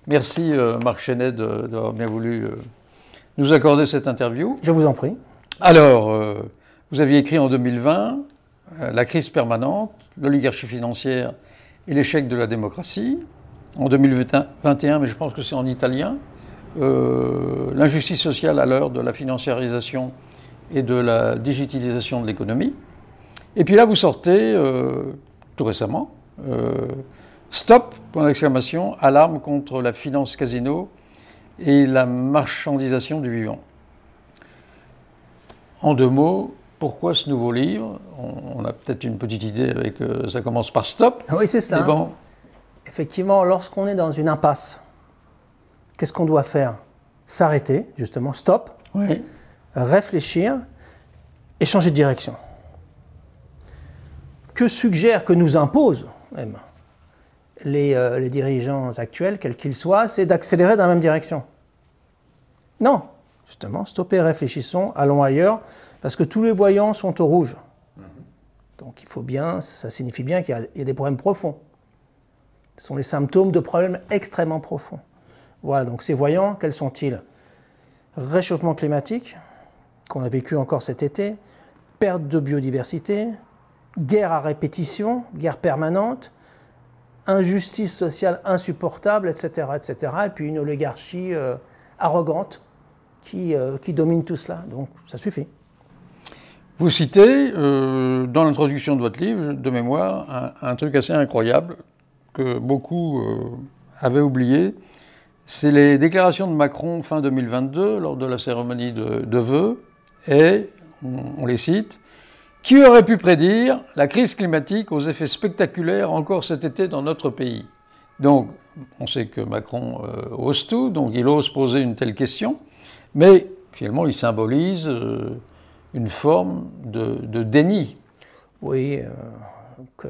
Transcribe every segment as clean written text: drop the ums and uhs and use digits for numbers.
Merci Marc Chenet d'avoir bien voulu nous accorder cette interview. Je vous en prie. Alors, vous aviez écrit en 2020 La crise permanente, l'oligarchie financière et l'échec de la démocratie. En 2021, mais je pense que c'est en italien, l'injustice sociale à l'heure de la financiarisation et de la digitalisation de l'économie. Et puis là, vous sortez, tout récemment, Stop, point d'exclamation, alarme contre la finance casino et la marchandisation du vivant. En deux mots, pourquoi ce nouveau livre? On a peut-être une petite idée avec ça commence par Stop. Oui, c'est ça. Bon. Effectivement, lorsqu'on est dans une impasse, qu'est-ce qu'on doit faire? S'arrêter, justement, stop, Oui. réfléchir et changer de direction. Que suggère, que nous impose même les dirigeants actuels, quels qu'ils soient, c'est d'accélérer dans la même direction. Non, justement, stoppez, réfléchissons, allons ailleurs, parce que tous les voyants sont au rouge. Donc il faut bien, ça signifie bien qu'il y a des problèmes profonds. Ce sont les symptômes de problèmes extrêmement profonds. Voilà, donc ces voyants, quels sont-ils? Réchauffement climatique, qu'on a vécu encore cet été, perte de biodiversité, guerre à répétition, guerre permanente, injustice sociale insupportable, etc., etc., et puis une oligarchie arrogante qui domine tout cela. Donc ça suffit. Vous citez, dans l'introduction de votre livre, de mémoire, un truc assez incroyable que beaucoup avaient oublié. C'est les déclarations de Macron fin 2022, lors de la cérémonie de vœux, et, on les cite, « Qui aurait pu prédire la crise climatique aux effets spectaculaires encore cet été dans notre pays ?» Donc, on sait que Macron ose tout, donc il ose poser une telle question, mais finalement il symbolise une forme de déni. Oui,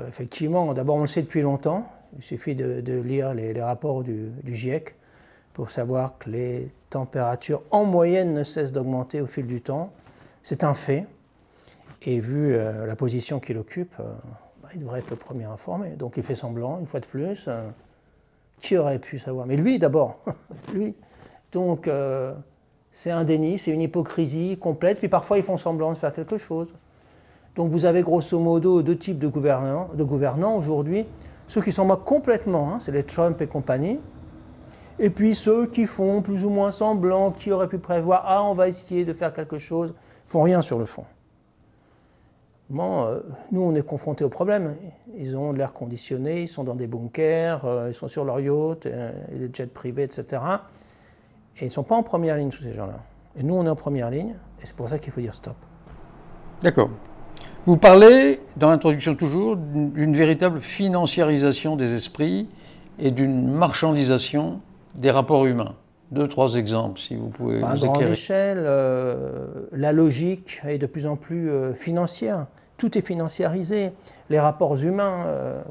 effectivement, d'abord on le sait depuis longtemps, il suffit de lire les rapports du GIEC pour savoir que les températures en moyenne ne cessent d'augmenter au fil du temps. C'est un fait. Et vu la position qu'il occupe, il devrait être le premier informé. Donc il fait semblant, une fois de plus. Qui aurait pu savoir? Mais lui d'abord, lui. Donc c'est un déni, c'est une hypocrisie complète. Puis parfois ils font semblant de faire quelque chose. Donc vous avez grosso modo deux types de gouvernants aujourd'hui. Ceux qui s'en moquent complètement, hein, c'est les Trump et compagnie. Et puis ceux qui font plus ou moins semblant, qui auraient pu prévoir, ah on va essayer de faire quelque chose, ne font rien sur le fond. Bon, nous on est confrontés au problème. Ils ont de l'air conditionné, ils sont dans des bunkers, ils sont sur leur yacht, les jets privés, etc. Et ils ne sont pas en première ligne tous ces gens-là. Et nous on est en première ligne, et c'est pour ça qu'il faut dire stop. D'accord. Vous parlez, dans l'introduction toujours, d'une véritable financiarisation des esprits et d'une marchandisation des rapports humains. Deux, trois exemples, si vous pouvez nous éclairer. À grande échelle, la logique est de plus en plus financière. Tout est financiarisé. Les rapports humains,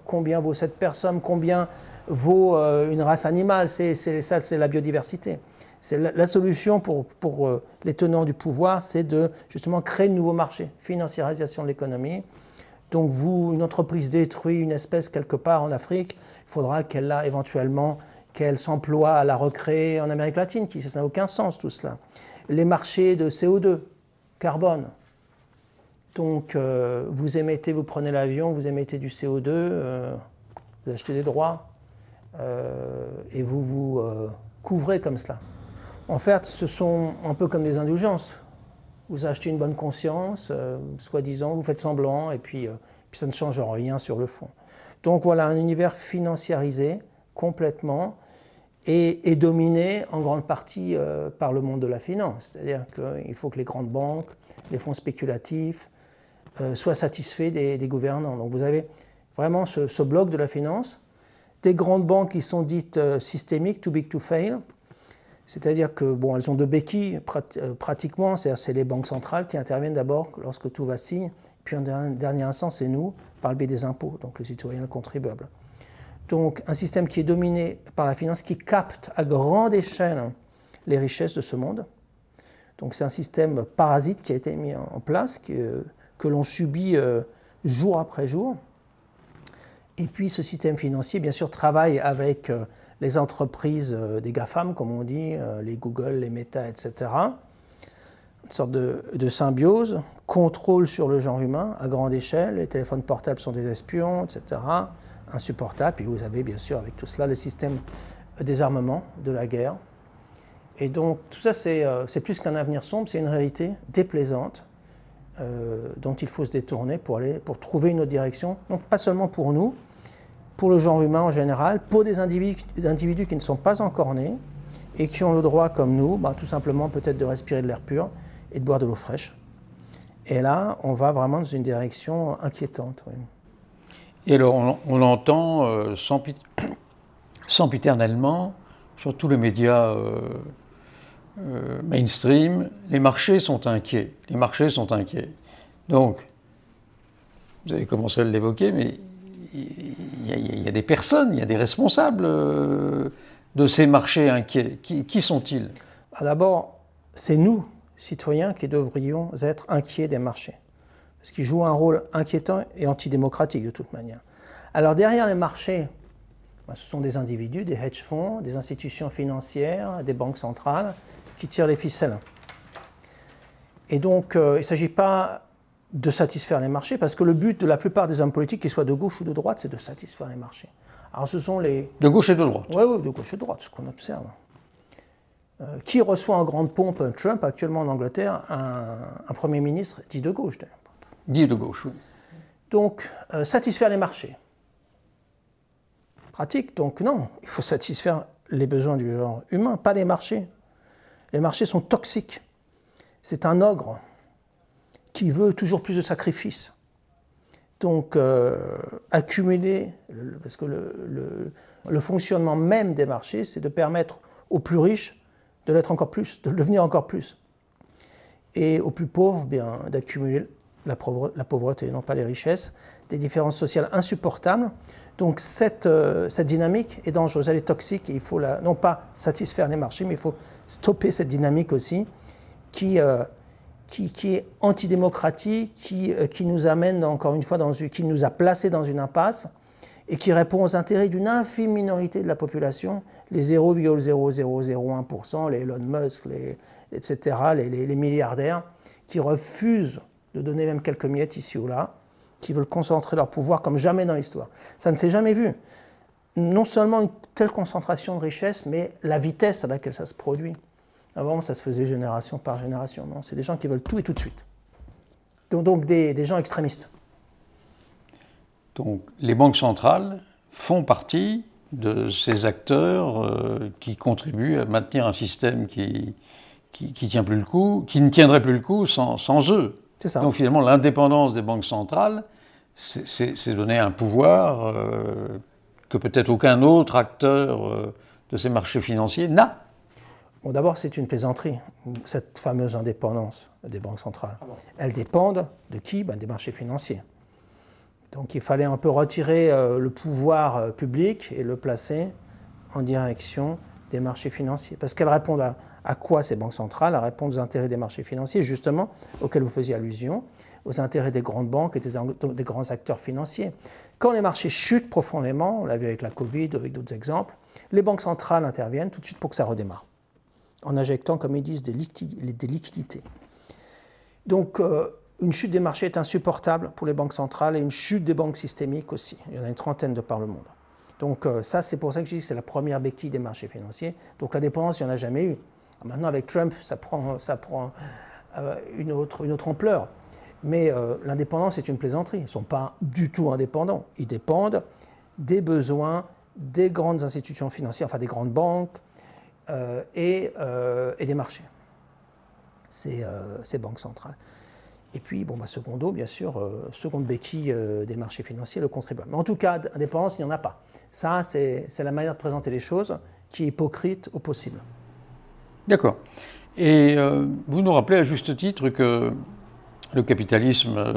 combien vaut cette personne, combien vaut une race animale, ça, c'est la biodiversité. La solution pour les tenants du pouvoir, c'est de justement créer de nouveaux marchés, financiarisation de l'économie. Donc une entreprise détruit une espèce quelque part en Afrique, il faudra qu'elle a éventuellement qu'elle s'emploie à la recréer en Amérique latine, ça n'a aucun sens tout cela. Les marchés de CO2, carbone. Donc vous prenez l'avion, vous émettez du CO2, vous achetez des droits et vous vous couvrez comme cela. En fait, ce sont un peu comme des indulgences. Vous achetez une bonne conscience, soi-disant, vous faites semblant, et puis ça ne change rien sur le fond. Donc voilà, un univers financiarisé complètement, et dominé en grande partie par le monde de la finance. C'est-à-dire qu'il faut que les grandes banques, les fonds spéculatifs soient satisfaits des gouvernants. Donc vous avez vraiment ce bloc de la finance, des grandes banques qui sont dites systémiques, too big to fail, c'est-à-dire que, bon, elles ont deux béquilles pratiquement, c'est les banques centrales qui interviennent d'abord lorsque tout vacille, puis en dernier instance, c'est nous, par le biais des impôts, donc le citoyen, le contribuable. Donc un système qui est dominé par la finance, qui capte à grande échelle les richesses de ce monde. Donc c'est un système parasite qui a été mis en place, que l'on subit jour après jour. Et puis ce système financier, bien sûr, travaille avec les entreprises des GAFAM, comme on dit, les Google, les Meta, etc. Une sorte de symbiose, contrôle sur le genre humain à grande échelle, les téléphones portables sont des espions, etc. Insupportable. Puis vous avez bien sûr avec tout cela le système des armements, de la guerre. Et donc tout ça c'est plus qu'un avenir sombre, c'est une réalité déplaisante dont il faut se détourner pour trouver une autre direction. Donc pas seulement pour nous, pour le genre humain en général, pour des individus qui ne sont pas encore nés et qui ont le droit comme nous, tout simplement peut-être de respirer de l'air pur et de boire de l'eau fraîche. Et là, on va vraiment dans une direction inquiétante. Oui. Et alors, on l'entend sempiternellement sur tous les médias mainstream, les marchés sont inquiets. Les marchés sont inquiets. Donc, vous avez commencé à l'évoquer, mais il y a des personnes, il y a des responsables de ces marchés inquiets. Qui sont-ils? D'abord, c'est nous, citoyens, qui devrions être inquiets des marchés. Parce qu'ils jouent un rôle inquiétant et antidémocratique de toute manière. Alors derrière les marchés, ce sont des individus, des hedge funds, des institutions financières, des banques centrales qui tirent les ficelles. Et donc il ne s'agit pas de satisfaire les marchés, parce que le but de la plupart des hommes politiques, qu'ils soient de gauche ou de droite, c'est de satisfaire les marchés. Alors ce sont les... De gauche et de droite. Oui, de gauche et de droite, ce qu'on observe. Qui reçoit en grande pompe Trump actuellement en Angleterre, un Premier ministre dit de gauche. Dit de gauche, oui. Donc, satisfaire les marchés. Pratique, donc non, il faut satisfaire les besoins du genre humain, pas les marchés. Les marchés sont toxiques. C'est un ogre qui veut toujours plus de sacrifices. Donc, accumuler, parce que le fonctionnement même des marchés, c'est de permettre aux plus riches de l'être encore plus, de le devenir encore plus. Et aux plus pauvres, bien, d'accumuler la pauvreté, non pas les richesses, des différences sociales insupportables. Donc cette dynamique est dangereuse, elle est toxique, et il faut non pas satisfaire les marchés, mais il faut stopper cette dynamique aussi, qui est antidémocratique, qui nous amène, encore une fois, qui nous a placés dans une impasse, et qui répond aux intérêts d'une infime minorité de la population, les 0,0001%, les Elon Musk, etc., les milliardaires, qui refusent de donner même quelques miettes ici ou là, qui veulent concentrer leur pouvoir comme jamais dans l'histoire. Ça ne s'est jamais vu. Non seulement une telle concentration de richesse, mais la vitesse à laquelle ça se produit. Avant, ça se faisait génération par génération. Non, c'est des gens qui veulent tout et tout de suite. Donc des gens extrémistes. Donc les banques centrales font partie de ces acteurs qui contribuent à maintenir un système qui tient plus le coup, qui ne tiendrait plus le coup sans eux. C'est ça. Donc finalement, l'indépendance des banques centrales, c'est donner un pouvoir que peut-être aucun autre acteur de ces marchés financiers n'a. Bon, d'abord, c'est une plaisanterie, cette fameuse indépendance des banques centrales. Elles dépendent de qui? Des marchés financiers. Donc il fallait un peu retirer le pouvoir public et le placer en direction des marchés financiers. Parce qu'elles répondent à quoi ces banques centrales? Elles répondent aux intérêts des marchés financiers, justement, auxquels vous faisiez allusion, aux intérêts des grandes banques et des grands acteurs financiers. Quand les marchés chutent profondément, on l'a vu avec la Covid, avec d'autres exemples, les banques centrales interviennent tout de suite pour que ça redémarre, en injectant, comme ils disent, des liquidités. Donc, une chute des marchés est insupportable pour les banques centrales et une chute des banques systémiques aussi. Il y en a une trentaine de par le monde. Donc ça, c'est pour ça que je dis que c'est la première béquille des marchés financiers. Donc la dépendance, il n'y en a jamais eu. Maintenant, avec Trump, ça prend une autre ampleur. Mais l'indépendance est une plaisanterie. Ils ne sont pas du tout indépendants. Ils dépendent des besoins des grandes institutions financières, enfin des grandes banques et des marchés. Ces banques centrales. Et puis, secondo, bien sûr, seconde béquille des marchés financiers, le contribuable. Mais en tout cas, d'indépendance, il n'y en a pas. Ça, c'est la manière de présenter les choses qui est hypocrite au possible. D'accord. Et vous nous rappelez à juste titre que le capitalisme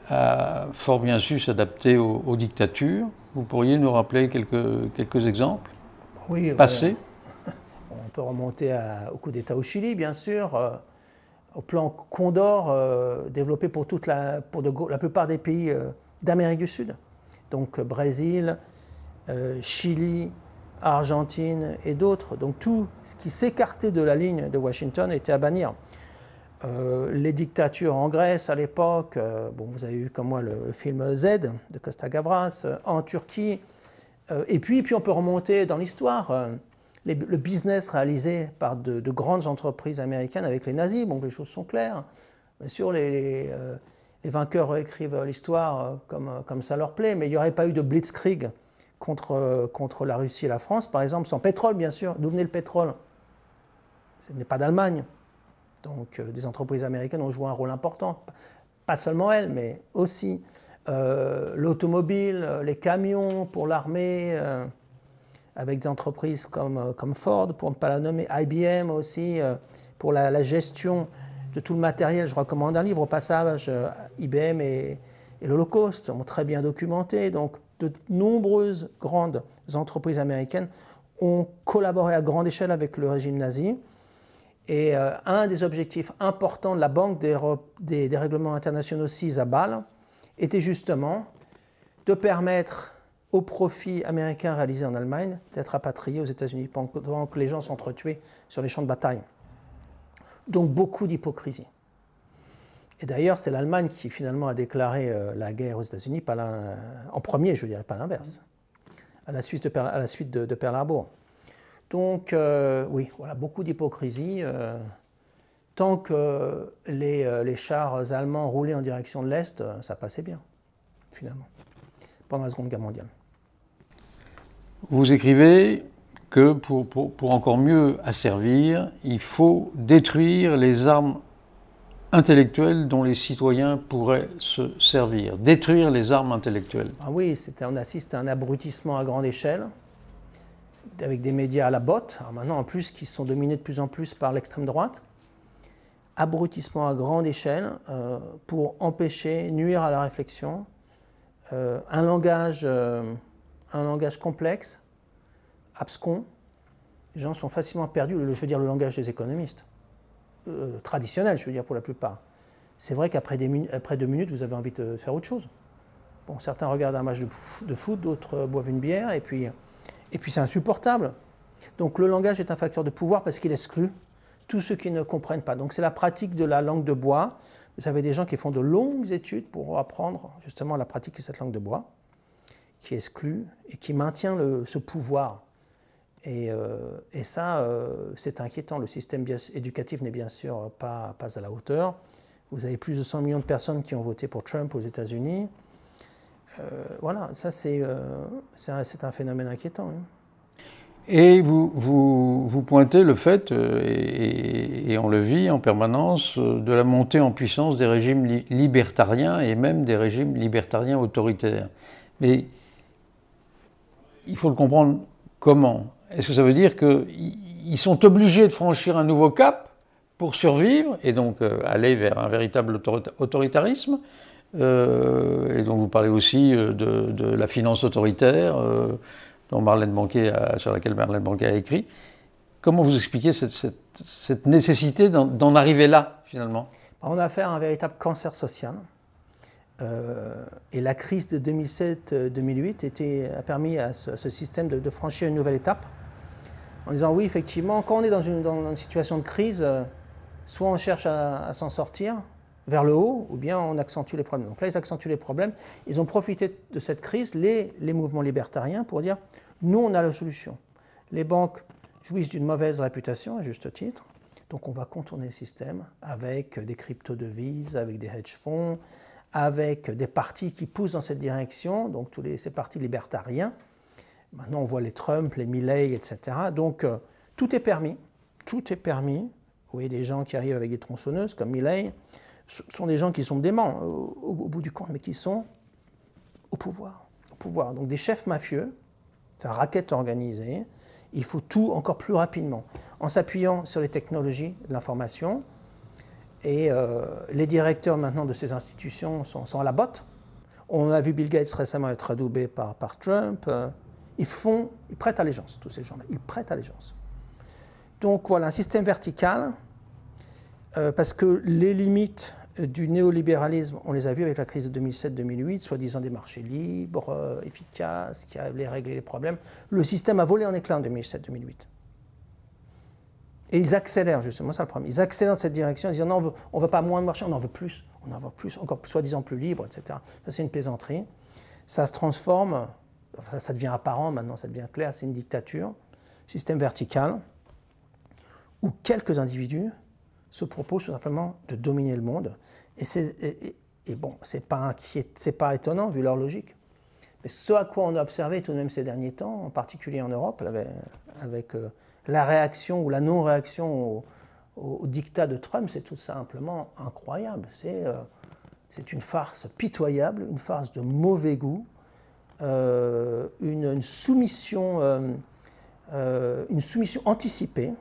a fort bien su s'adapter aux dictatures. Vous pourriez nous rappeler quelques exemples passés? On peut remonter au coup d'État au Chili, bien sûr. Au plan Condor développé pour la plupart des pays d'Amérique du Sud. Donc Brésil, Chili, Argentine et d'autres. Donc tout ce qui s'écartait de la ligne de Washington était à bannir. Les dictatures en Grèce à l'époque, bon, vous avez vu comme moi le film Z de Costa Gavras, en Turquie, et puis on peut remonter dans l'histoire. Le business réalisé par de grandes entreprises américaines avec les nazis, bon, les choses sont claires. Bien sûr, les vainqueurs écrivent l'histoire comme ça leur plaît, mais il n'y aurait pas eu de blitzkrieg contre la Russie et la France, par exemple, sans pétrole, bien sûr. D'où venait le pétrole? Ce n'est pas d'Allemagne. Donc, des entreprises américaines ont joué un rôle important. Pas seulement elles, mais aussi l'automobile, les camions pour l'armée, avec des entreprises comme Ford, pour ne pas la nommer, IBM aussi, pour la gestion de tout le matériel. Je recommande un livre au passage, IBM et l'Holocauste, ont très bien documenté. Donc, de nombreuses grandes entreprises américaines ont collaboré à grande échelle avec le régime nazi. Et un des objectifs importants de la Banque des règlements internationaux 6 à Bâle était justement de permettre aux profits américains réalisés en Allemagne d'être rapatriés aux États-Unis pendant que les gens s'entretuaient sur les champs de bataille. Donc beaucoup d'hypocrisie. Et d'ailleurs, c'est l'Allemagne qui finalement a déclaré la guerre aux États-Unis, en premier, je dirais, pas l'inverse, à la suite de Pearl Harbor. Donc, oui, voilà, beaucoup d'hypocrisie. Tant que les chars allemands roulaient en direction de l'Est, ça passait bien, finalement, pendant la Seconde Guerre mondiale. Vous écrivez que pour encore mieux asservir, il faut détruire les armes intellectuelles dont les citoyens pourraient se servir. Détruire les armes intellectuelles. Ah oui, on assiste à un abrutissement à grande échelle, avec des médias à la botte, alors maintenant en plus qui sont dominés de plus en plus par l'extrême droite. Abrutissement à grande échelle pour empêcher, nuire à la réflexion, un langage complexe, abscon. Les gens sont facilement perdus, je veux dire le langage des économistes, traditionnel, je veux dire pour la plupart. C'est vrai qu'après 2 minutes, vous avez envie de faire autre chose. Bon, certains regardent un match de foot, d'autres boivent une bière, et puis c'est insupportable. Donc le langage est un facteur de pouvoir parce qu'il exclut tous ceux qui ne comprennent pas. Donc c'est la pratique de la langue de bois. Vous avez des gens qui font de longues études pour apprendre justement la pratique de cette langue de bois, qui exclut et qui maintient ce pouvoir. Et ça, c'est inquiétant. Le système éducatif n'est bien sûr pas à la hauteur. Vous avez plus de 100 millions de personnes qui ont voté pour Trump aux États-Unis. Voilà, ça c'est un phénomène inquiétant. Hein. Et vous pointez le fait, et on le vit en permanence, de la montée en puissance des régimes libertariens et même des régimes libertariens autoritaires. Mais il faut le comprendre comment? Est-ce que ça veut dire qu'ils sont obligés de franchir un nouveau cap pour survivre et donc aller vers un véritable autoritarisme? Et donc vous parlez aussi de la finance autoritaire sur laquelle Marlène Banquet a écrit. Comment vous expliquez cette nécessité d'en arriver là, finalement? On a affaire à un véritable cancer social. Et la crise de 2007-2008 a permis à ce système de franchir une nouvelle étape, en disant oui, effectivement, quand on est dans une situation de crise, soit on cherche à s'en sortir vers le haut, ou bien on accentue les problèmes. Donc là, ils accentuent les problèmes. Ils ont profité de cette crise, les mouvements libertariens, pour dire nous, on a la solution. Les banques jouissent d'une mauvaise réputation, à juste titre, donc on va contourner le système avec des crypto-devises, avec des hedge-fonds, avec des partis qui poussent dans cette direction, donc ces partis libertariens. Maintenant, on voit les Trump, les Milley, etc. Donc, tout est permis. Tout est permis. Vous voyez des gens qui arrivent avec des tronçonneuses, comme Milley. Ce sont des gens qui sont déments, au bout du compte, mais qui sont au pouvoir. Donc, des chefs mafieux, c'est un racket organisé. Il faut tout encore plus rapidement, en s'appuyant sur les technologies de l'information. Et les directeurs maintenant de ces institutions sont à la botte. On a vu Bill Gates récemment être adoubé par Trump. Ils prêtent allégeance, tous ces gens-là. Ils prêtent allégeance. Donc voilà, un système vertical, parce que les limites du néolibéralisme, on les a vus avec la crise de 2007-2008, soi-disant des marchés libres, efficaces, qui allaient régler les problèmes. Le système a volé en éclats en 2007-2008. Et ils accélèrent, justement, c'est le problème. Ils accélèrent dans cette direction en disant non, on ne veut pas moins de marché, on en veut plus, encore soi-disant plus libre, etc. Ça, c'est une plaisanterie. Ça se transforme, enfin, ça devient apparent maintenant, ça devient clair, c'est une dictature, système vertical, où quelques individus se proposent tout simplement de dominer le monde. Et bon, c'est pas étonnant vu leur logique. Mais ce à quoi on a observé tout de même ces derniers temps, en particulier en Europe, avec la réaction ou la non-réaction au diktat de Trump, c'est tout simplement incroyable. C'est une farce pitoyable, une farce de mauvais goût, une soumission anticipée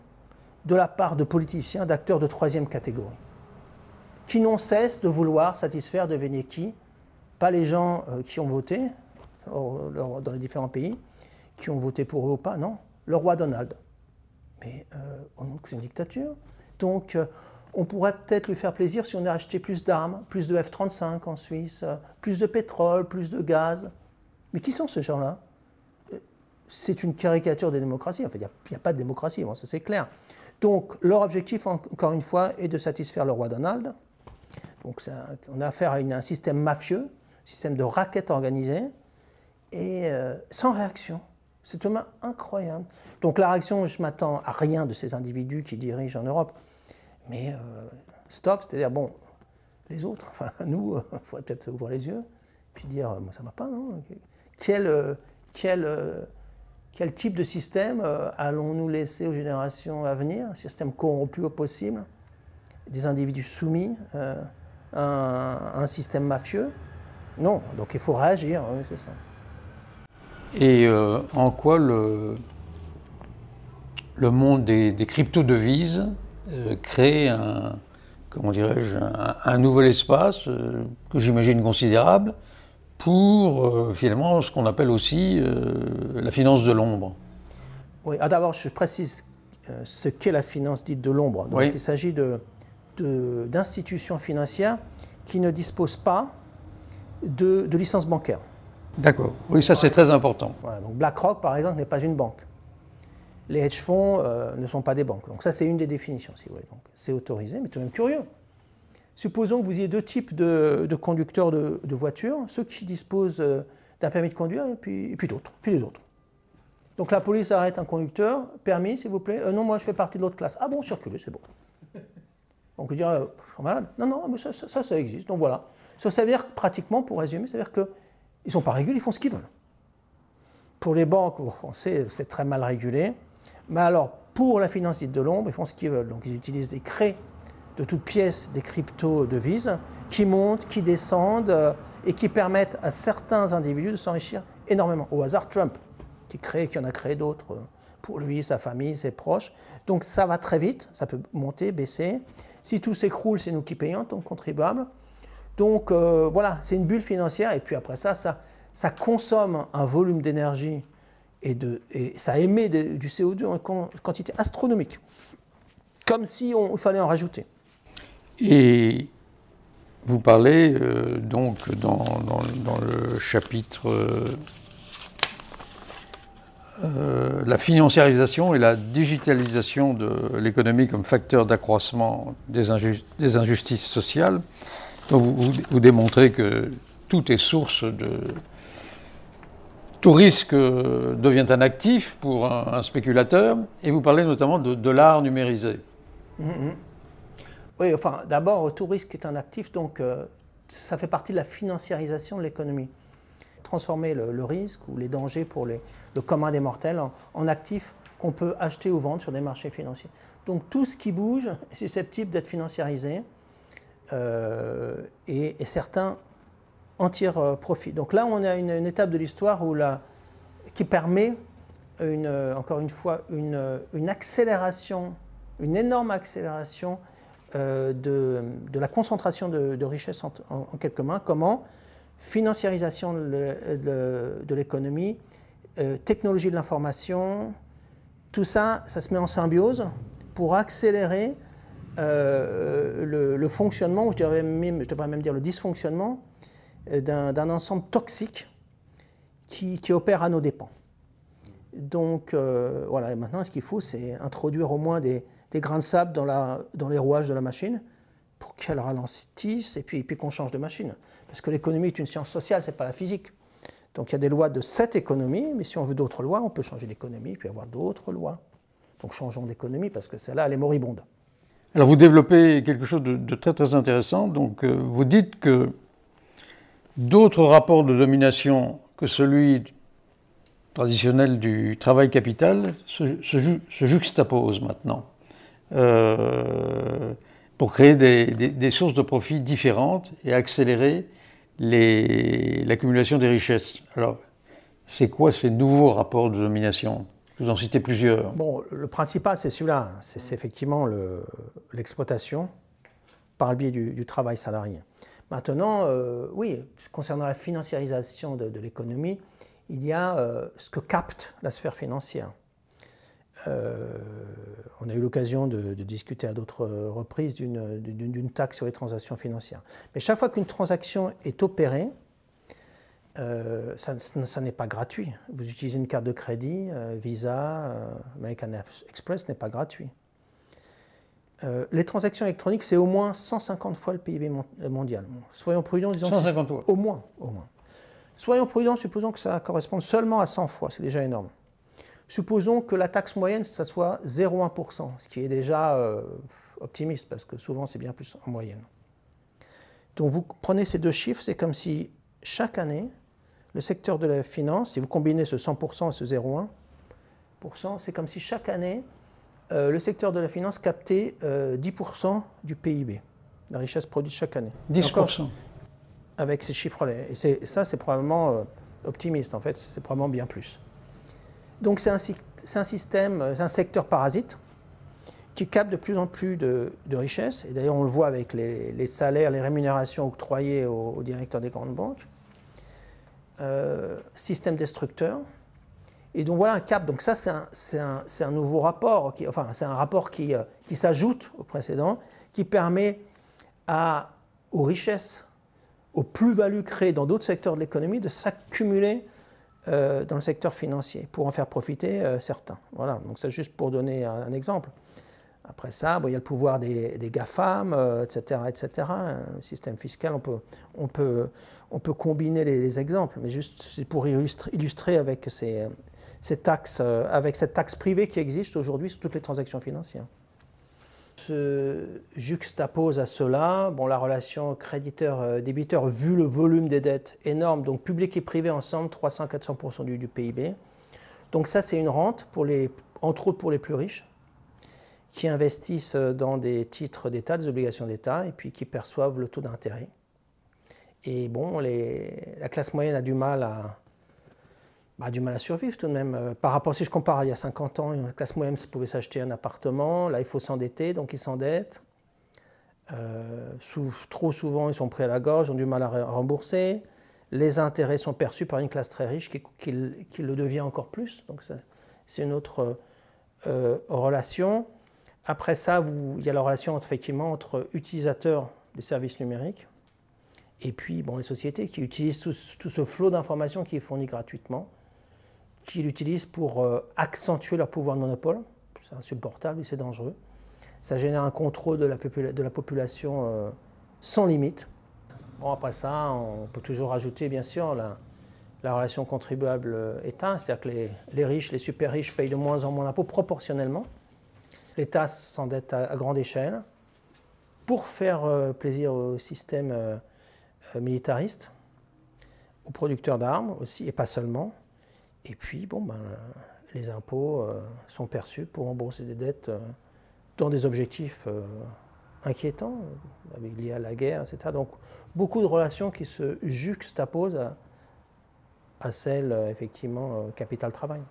de la part de politiciens, d'acteurs de troisième catégorie, qui n'ont cesse de vouloir satisfaire, devinez qui, pas les gens qui ont voté dans les différents pays, qui ont voté pour eux ou pas, non, le roi Donald. Mais c'est une dictature. Donc, on pourrait peut-être lui faire plaisir si on a acheté plus d'armes, plus de F-35 en Suisse, plus de pétrole, plus de gaz. Mais qui sont ces gens-là? C'est une caricature des démocraties. Enfin, il n'y a pas de démocratie, bon, ça c'est clair. Donc, leur objectif, encore une fois, est de satisfaire le roi Donald. Donc, on a affaire à un système mafieux, un système de racket organisé, et sans réaction. C'est tout de même incroyable. Donc, la réaction, je ne m'attends à rien de ces individus qui dirigent en Europe. Mais stop, c'est-à-dire, bon, les autres, enfin, nous, il faudrait peut-être ouvrir les yeux, puis dire, ça ne va pas, non? Quel type de système allons-nous laisser aux générations à venir? Un système corrompu au possible, des individus soumis à un système mafieux? Non, donc il faut réagir, oui, c'est ça. Et en quoi le monde des crypto-devises crée comment dirais-je, un nouvel espace que j'imagine considérable pour finalement ce qu'on appelle aussi la finance de l'ombre. Oui, d'abord je précise ce qu'est la finance dite de l'ombre. Donc oui. Il s'agit d'institutions financières qui ne disposent pas de licence bancaire. D'accord, oui, ça c'est très important. Voilà, donc BlackRock par exemple n'est pas une banque. Les hedge funds ne sont pas des banques. Donc ça c'est une des définitions, si vous voulez. Donc c'est autorisé, mais tout de même curieux. Supposons que vous ayez deux types de conducteurs de voitures, ceux qui disposent d'un permis de conduire et puis les autres. Donc la police arrête un conducteur, permis s'il vous plaît, non moi je fais partie de l'autre classe. Ah bon, circulez, c'est bon. Donc on dirait, ils sont malades. Non, mais ça existe, donc voilà. Ça veut dire pratiquement, pour résumer, ça veut dire qu'ils ne sont pas régulés, ils font ce qu'ils veulent. Pour les banques, on sait, c'est très mal régulé, mais alors pour la finance dite de l'ombre, ils font ce qu'ils veulent. Donc ils utilisent des craies de toutes pièces des crypto-devises qui montent, qui descendent et qui permettent à certains individus de s'enrichir énormément. Au hasard, Trump, qui en a créé d'autres pour lui, sa famille, ses proches. Donc ça va très vite, ça peut monter, baisser. Si tout s'écroule, c'est nous qui payons en tant que contribuables. Donc voilà, c'est une bulle financière et puis après ça consomme un volume d'énergie et ça émet du CO2 en quantité astronomique, comme si il fallait en rajouter. Et vous parlez donc dans le chapitre la financiarisation et la digitalisation de l'économie comme facteur d'accroissement des injustices sociales. Donc vous démontrez que tout est source de... Tout risque devient un actif pour un spéculateur, et vous parlez notamment de l'art numérisé. Mm-hmm. Oui, enfin, d'abord, tout risque est un actif, donc ça fait partie de la financiarisation de l'économie. Transformer le risque ou les dangers pour le commun des mortels en actifs qu'on peut acheter ou vendre sur des marchés financiers. Donc tout ce qui bouge est susceptible d'être financiarisé et certains en tirent profit. Donc là, on a une étape de l'histoire qui permet, encore une fois, une accélération, une énorme accélération de la concentration de richesses en quelques mains. Comment? Financiarisation de l'économie, technologie de l'information, tout ça, ça se met en symbiose pour accélérer le fonctionnement, ou je devrais même dire le dysfonctionnement, d'un ensemble toxique qui opère à nos dépens. Donc voilà, maintenant ce qu'il faut, c'est introduire au moins des grains de sable dans les rouages de la machine pour qu'elle ralentisse et puis qu'on change de machine. Parce que l'économie est une science sociale, ce n'est pas la physique. Donc il y a des lois de cette économie, mais si on veut d'autres lois, on peut changer d'économie puis avoir d'autres lois. Donc changeons d'économie parce que celle-là, elle est moribonde. Alors vous développez quelque chose de très très intéressant. Donc vous dites que d'autres rapports de domination que celui traditionnel du travail capital se juxtaposent maintenant pour créer des sources de profit différentes et accélérer l'accumulation des richesses. Alors, c'est quoi ces nouveaux rapports de domination? Vous en citez plusieurs. Bon, le principal, c'est celui-là. C'est effectivement l'exploitation par le biais du travail salarié. Maintenant, oui, concernant la financiarisation de l'économie, il y a ce que capte la sphère financière. On a eu l'occasion de discuter à d'autres reprises d'une taxe sur les transactions financières. Mais chaque fois qu'une transaction est opérée, ça n'est pas gratuit. Vous utilisez une carte de crédit, Visa, American Express n'est pas gratuit. Les transactions électroniques, c'est au moins 150 fois le PIB mondial. Soyons prudents, disons 150 fois. Au moins. Soyons prudents, supposons que ça corresponde seulement à 100 fois, c'est déjà énorme. Supposons que la taxe moyenne, ça soit 0,1%, ce qui est déjà optimiste, parce que souvent c'est bien plus en moyenne. Donc vous prenez ces deux chiffres, c'est comme si chaque année, le secteur de la finance, si vous combinez ce 100% et ce 0,1%, c'est comme si chaque année, le secteur de la finance captait 10% du PIB, la richesse produite chaque année. 10%. Encore, avec ces chiffres-là. Et ça, c'est probablement optimiste, en fait, c'est probablement bien plus. Donc c'est un système, un secteur parasite qui capte de plus en plus de richesses. Et d'ailleurs, on le voit avec les salaires, les rémunérations octroyées aux directeurs des grandes banques. Système destructeur. Et donc voilà un cap. Donc ça, c'est un nouveau rapport, c'est un rapport qui s'ajoute au précédent, qui permet aux richesses, aux plus-values créées dans d'autres secteurs de l'économie de s'accumuler dans le secteur financier pour en faire profiter certains. Voilà, donc c'est juste pour donner un exemple. Après ça, bon, il y a le pouvoir des GAFAM, etc., etc. Un système fiscal, on peut combiner les exemples, mais juste pour illustrer avec ces taxes, avec cette taxe privée qui existe aujourd'hui sur toutes les transactions financières. Se juxtapose à cela la relation créditeur-débiteur vu le volume des dettes énorme, donc public et privé ensemble, 300-400% du PIB. Donc ça, c'est une rente, entre autres pour les plus riches, qui investissent dans des titres d'État, des obligations d'État, et puis qui perçoivent le taux d'intérêt. Et bon, la classe moyenne a du mal à survivre tout de même. Par rapport, si je compare à il y a 50 ans, la classe moyenne pouvait s'acheter un appartement, là il faut s'endetter, donc ils s'endettent. Trop souvent, ils sont pris à la gorge, ont du mal à rembourser. Les intérêts sont perçus par une classe très riche qui le devient encore plus. Donc c'est une autre relation. Après ça, il y a la relation effectivement entre utilisateurs des services numériques et puis les sociétés qui utilisent tout ce flot d'informations qui est fourni gratuitement, qui l'utilisent pour accentuer leur pouvoir de monopole. C'est insupportable et c'est dangereux. Ça génère un contrôle de la population sans limite. Bon, après ça, on peut toujours ajouter bien sûr la relation contribuable-État, c'est-à-dire que les riches, les super riches payent de moins en moins d'impôts proportionnellement. L'État s'endette à grande échelle pour faire plaisir au système militariste, aux producteurs d'armes aussi, et pas seulement. Et puis, les impôts sont perçus pour rembourser des dettes dans des objectifs inquiétants, liés à la guerre, etc. Donc, beaucoup de relations qui se juxtaposent à celles, effectivement, capital-travail.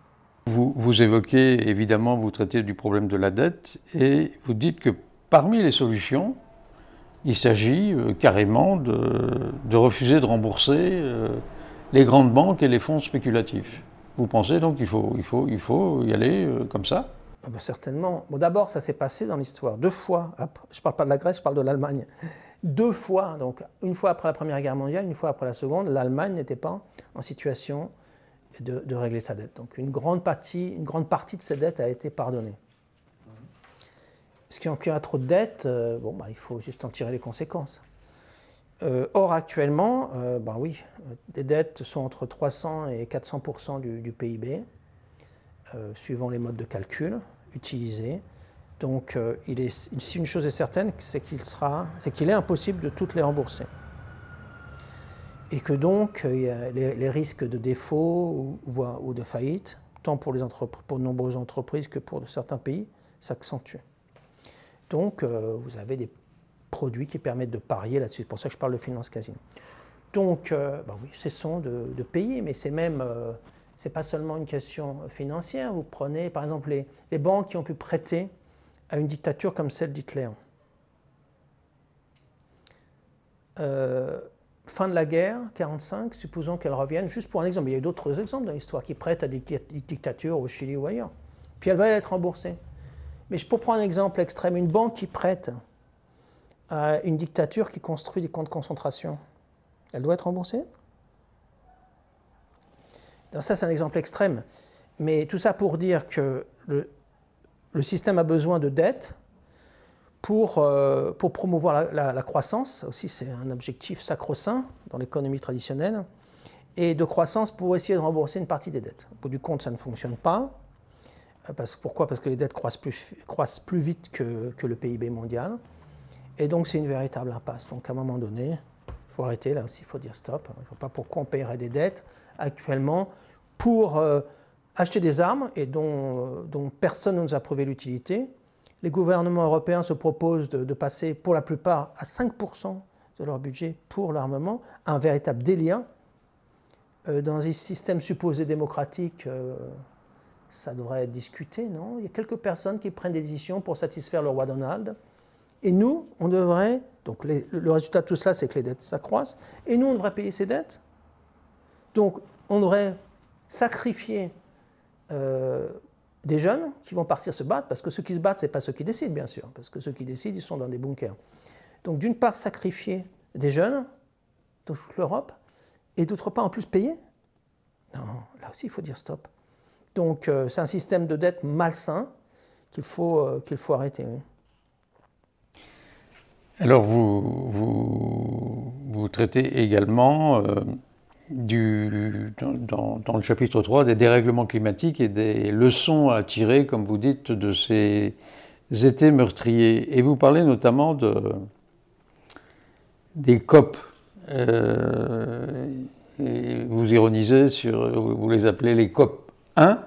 Vous évoquez, évidemment, vous traitez du problème de la dette et vous dites que parmi les solutions, il s'agit carrément de refuser de rembourser les grandes banques et les fonds spéculatifs. Vous pensez donc qu'il faut y aller comme ça? Ah ben certainement. Bon, d'abord, ça s'est passé dans l'histoire 2 fois. Je ne parle pas de la Grèce, je parle de l'Allemagne. 2 fois, donc une fois après la Première Guerre mondiale, une fois après la Seconde, l'Allemagne n'était pas en situation de régler sa dette. Donc une grande partie de ses dettes a été pardonnée. Parce qu'il y a trop de dettes, il faut juste en tirer les conséquences. Or, actuellement, oui, les dettes sont entre 300 et 400% du PIB, suivant les modes de calcul utilisés. Donc, si une chose est certaine, c'est qu'il est impossible de toutes les rembourser. Et que donc, les risques de défaut ou de faillite, tant pour de nombreuses entreprises que pour certains pays, s'accentuent. Donc, vous avez des produits qui permettent de parier là-dessus. C'est pour ça que je parle de finance casino. Donc, oui, cessons de payer, mais c'est pas seulement une question financière. Vous prenez, par exemple, les banques qui ont pu prêter à une dictature comme celle d'Hitler. Fin de la guerre, 1945, supposons qu'elle revienne, juste pour un exemple, il y a eu d'autres exemples dans l'histoire qui prêtent à des dictatures au Chili ou ailleurs. Puis elle va être remboursée. Mais pour prendre un exemple extrême, une banque qui prête à une dictature qui construit des camps de concentration, elle doit être remboursée? Donc ça, c'est un exemple extrême. Mais tout ça pour dire que le système a besoin de dettes pour promouvoir la croissance. Ça aussi, c'est un objectif sacro-saint dans l'économie traditionnelle. Et de croissance pour essayer de rembourser une partie des dettes. Au bout du compte, ça ne fonctionne pas. Pourquoi? Parce que les dettes croissent plus vite que le PIB mondial. Et donc, c'est une véritable impasse. Donc, à un moment donné, il faut arrêter. Là aussi, il faut dire stop. Je ne vois pas pourquoi on paierait des dettes actuellement pour acheter des armes et dont personne ne nous a prouvé l'utilité. Les gouvernements européens se proposent de passer, pour la plupart, à 5% de leur budget pour l'armement. Un véritable délire. Dans un système supposé démocratique, ça devrait être discuté, non? Il y a quelques personnes qui prennent des décisions pour satisfaire le roi Donald. Et nous, on devrait... Donc le résultat de tout cela, c'est que les dettes s'accroissent. Et nous, on devrait payer ces dettes. Donc, on devrait sacrifier des jeunes qui vont partir se battre, parce que ceux qui se battent, ce n'est pas ceux qui décident, bien sûr, parce que ceux qui décident, ils sont dans des bunkers. Donc, d'une part, sacrifier des jeunes de toute l'Europe, et d'autre part, en plus, payer? Non, là aussi, il faut dire stop. Donc, c'est un système de dette malsain qu'il faut arrêter. Oui. Alors, vous traitez également dans le chapitre 3 des dérèglements climatiques et des leçons à tirer, comme vous dites, de ces étés meurtriers. Et vous parlez notamment des COP. Et vous ironisez vous les appelez les COP 1,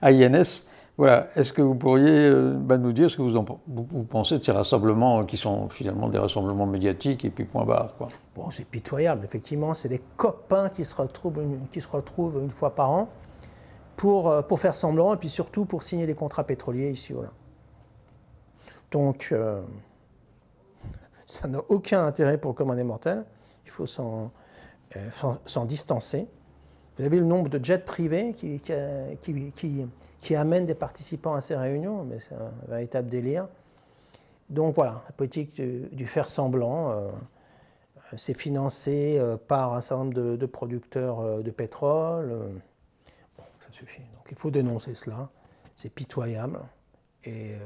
INS. Voilà. Est-ce que vous pourriez nous dire ce que vous pensez de ces rassemblements qui sont finalement des rassemblements médiatiques et puis point barre, quoi. Bon, c'est pitoyable. Effectivement, c'est des copains qui se retrouvent une fois par an pour faire semblant et puis surtout pour signer des contrats pétroliers ici ou là. Donc, ça n'a aucun intérêt pour le commun des mortels. Il faut s'en distancer. Vous avez le nombre de jets privés qui amènent des participants à ces réunions, mais c'est un véritable délire. Donc voilà, la politique du faire semblant, c'est financé par un certain nombre de producteurs de pétrole. Bon, ça suffit. Donc il faut dénoncer cela, c'est pitoyable. Et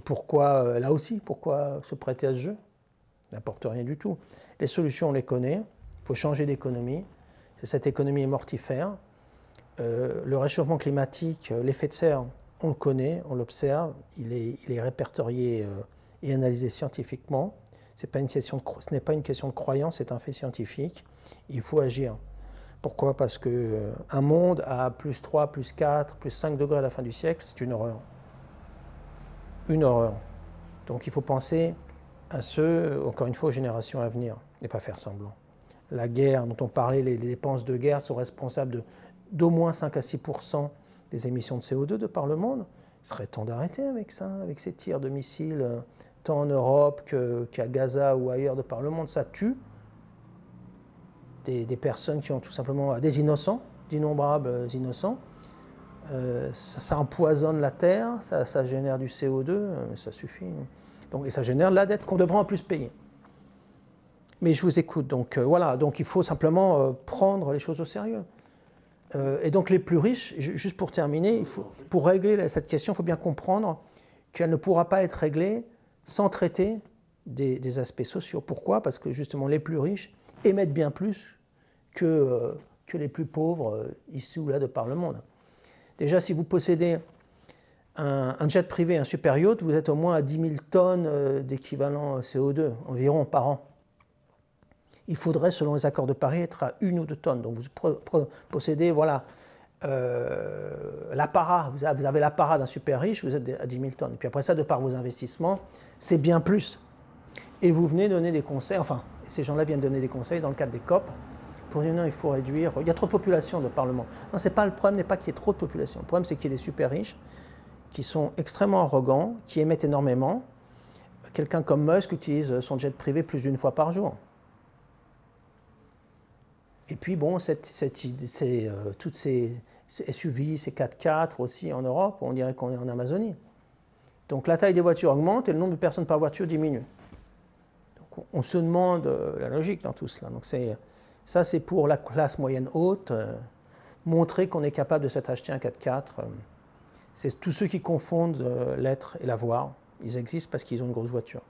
pourquoi, là aussi, pourquoi se prêter à ce jeu? Ça n'apporte rien du tout. Les solutions, on les connaît. Il faut changer d'économie. Cette économie est mortifère. Le réchauffement climatique, l'effet de serre, on le connaît, on l'observe, il est répertorié et analysé scientifiquement. Ce n'est pas une question de croyance, c'est un fait scientifique. Il faut agir. Pourquoi? Parce qu'un monde à plus 3, plus 4, plus 5 degrés à la fin du siècle, c'est une horreur. Une horreur. Donc il faut penser à encore une fois, aux générations à venir, et pas faire semblant. La guerre dont on parlait, les dépenses de guerre sont responsables d'au moins 5 à 6% des émissions de CO2 de par le monde. Il serait temps d'arrêter avec ça, avec ces tirs de missiles, tant en Europe qu'à Gaza ou ailleurs de par le monde. Ça tue des personnes qui ont tout simplement, des innocents, d'innombrables innocents. ça empoisonne la terre, ça génère du CO2, ça suffit. Donc, et ça génère la dette qu'on devra en plus payer. Mais je vous écoute, donc voilà, donc il faut simplement prendre les choses au sérieux. Et donc les plus riches, juste pour terminer, pour régler cette question, il faut bien comprendre qu'elle ne pourra pas être réglée sans traiter des aspects sociaux. Pourquoi? Parce que justement les plus riches émettent bien plus que les plus pauvres ici ou là de par le monde. Déjà, si vous possédez un jet privé, un super yacht, vous êtes au moins à 10 000 tonnes d'équivalent CO2 environ par an. Il faudrait, selon les accords de Paris, être à 1 ou 2 tonnes. Donc vous possédez, voilà, l'apparat. Vous avez l'apparat d'un super riche, vous êtes à 10 000 tonnes. Puis après ça, de par vos investissements, c'est bien plus. Et vous venez donner des conseils, enfin, ces gens-là viennent donner des conseils dans le cadre des COP, pour dire non, il faut réduire, il y a trop de population de Parlement. Non, c'est pas, le problème n'est pas qu'il y ait trop de population. Le problème, c'est qu'il y ait des super riches qui sont extrêmement arrogants, qui émettent énormément. Quelqu'un comme Musk utilise son jet privé plus d'une fois par jour. Et puis, bon, toutes ces SUV, ces 4x4 aussi en Europe, on dirait qu'on est en Amazonie. Donc la taille des voitures augmente et le nombre de personnes par voiture diminue. Donc on se demande la logique dans tout cela. Donc ça, c'est pour la classe moyenne haute, montrer qu'on est capable de s'acheter un 4x4. C'est tous ceux qui confondent l'être et l'avoir. Ils existent parce qu'ils ont une grosse voiture.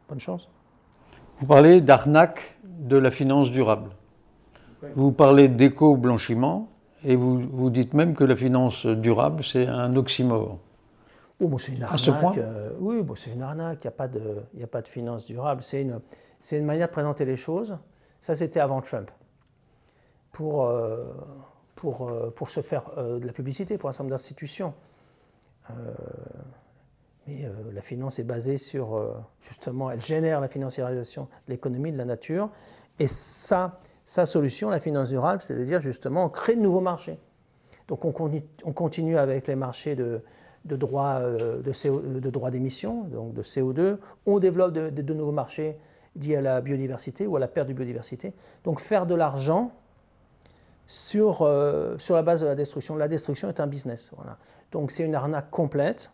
Bonne chance. Vous parlez d'arnaque de la finance durable. Vous parlez d'éco-blanchiment et vous dites même que la finance durable, c'est un oxymore. Oh, bon, c'est une arnaque. À ce point oui, bon, c'est une arnaque. Il n'y a pas de finance durable. C'est une manière de présenter les choses. Ça, c'était avant Trump. Pour se faire de la publicité pour un certain nombre d'institutions. Mais la finance est basée sur, justement, elle génère la financiarisation de l'économie, de la nature. Et sa solution, la finance durable, c'est de dire justement, on crée de nouveaux marchés. Donc on continue avec les marchés de droits d'émission, donc de CO2. On développe de nouveaux marchés liés à la biodiversité ou à la perte de biodiversité. Donc faire de l'argent sur la base de la destruction. La destruction est un business. Voilà. Donc c'est une arnaque complète.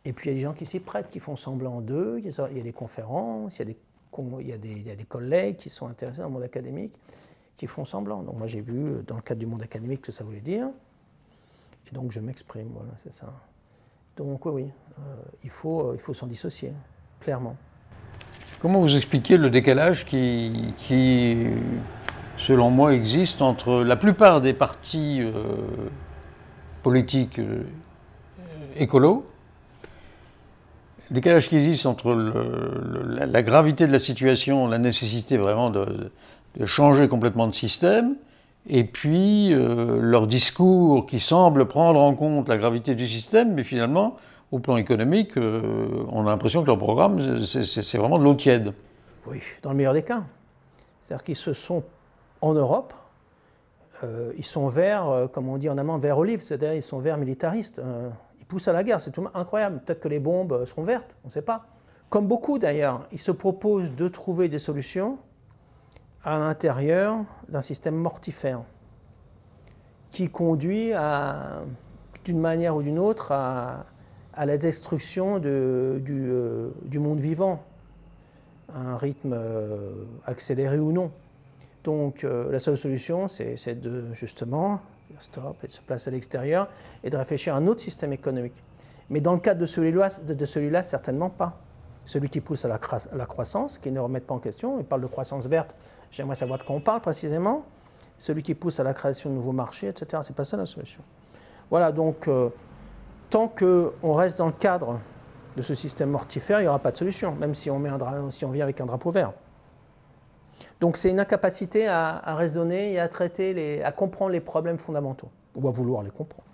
Et puis il y a des gens qui s'y prêtent, qui font semblant d'eux. Il y a des conférences, il y a des collègues qui sont intéressés dans le monde académique, qui font semblant. Donc moi j'ai vu dans le cadre du monde académique ce que ça voulait dire. Et donc je m'exprime, voilà, c'est ça. Donc oui, il faut s'en dissocier, clairement. Comment vous expliquez le décalage qui selon moi, existe entre la plupart des partis politiques écolos, le décalage qui existe entre la gravité de la situation, la nécessité vraiment de changer complètement de système, et puis leur discours qui semble prendre en compte la gravité du système, mais finalement, au plan économique, on a l'impression que leur programme, c'est vraiment de l'eau tiède. Oui, dans le meilleur des cas. C'est-à-dire qu'ils se sont, en Europe, ils sont verts, comme on dit en allemand, verts olive, c'est-à-dire ils sont verts militaristes. Ils poussent à la guerre, c'est tout incroyable. Peut-être que les bombes seront vertes, on ne sait pas. Comme beaucoup d'ailleurs, ils se proposent de trouver des solutions à l'intérieur d'un système mortifère qui conduit d'une manière ou d'une autre à la destruction du monde vivant, à un rythme accéléré ou non. Donc la seule solution, c'est de justement stop et de se placer à l'extérieur et de réfléchir à un autre système économique. Mais dans le cadre de celui-là, certainement pas. Celui qui pousse à la croissance, qui ne remet pas en question, il parle de croissance verte, j'aimerais savoir de quoi on parle précisément. Celui qui pousse à la création de nouveaux marchés, etc. C'est pas ça la solution. Voilà, donc tant qu'on reste dans le cadre de ce système mortifère, il n'y aura pas de solution, même si on vient avec un drapeau vert. Donc c'est une incapacité à raisonner et à traiter, à comprendre les problèmes fondamentaux, ou à vouloir les comprendre.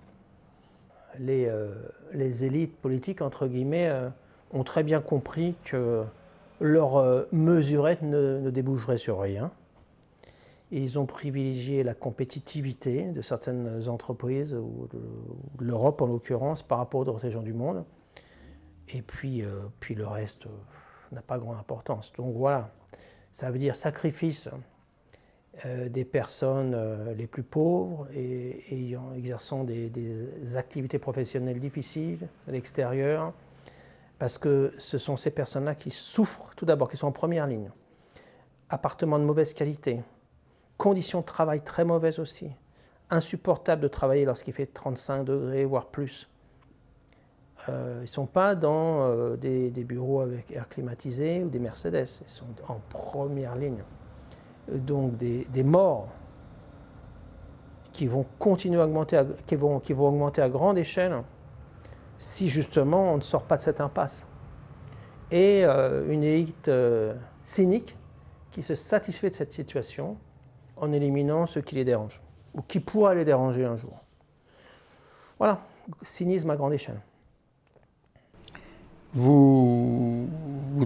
Les élites politiques, entre guillemets, ont très bien compris que leur mesurette ne déboucherait sur rien. Et ils ont privilégié la compétitivité de certaines entreprises, ou de l'Europe en l'occurrence, par rapport aux autres régions du monde. Et puis le reste n'a pas grande importance. Donc voilà, ça veut dire sacrifice des personnes les plus pauvres et exerçant des activités professionnelles difficiles à l'extérieur, parce que ce sont ces personnes-là qui souffrent, tout d'abord, qui sont en première ligne. Appartements de mauvaise qualité, conditions de travail très mauvaises aussi, insupportable de travailler lorsqu'il fait 35 degrés, voire plus. Ils ne sont pas dans des bureaux avec air climatisé ou des Mercedes, ils sont en première ligne. Donc des morts qui vont continuer à augmenter, qui vont augmenter à grande échelle si justement on ne sort pas de cette impasse. Et une élite cynique qui se satisfait de cette situation en éliminant ceux qui les dérangent, ou qui pourraient les déranger un jour. Voilà, cynisme à grande échelle. Vous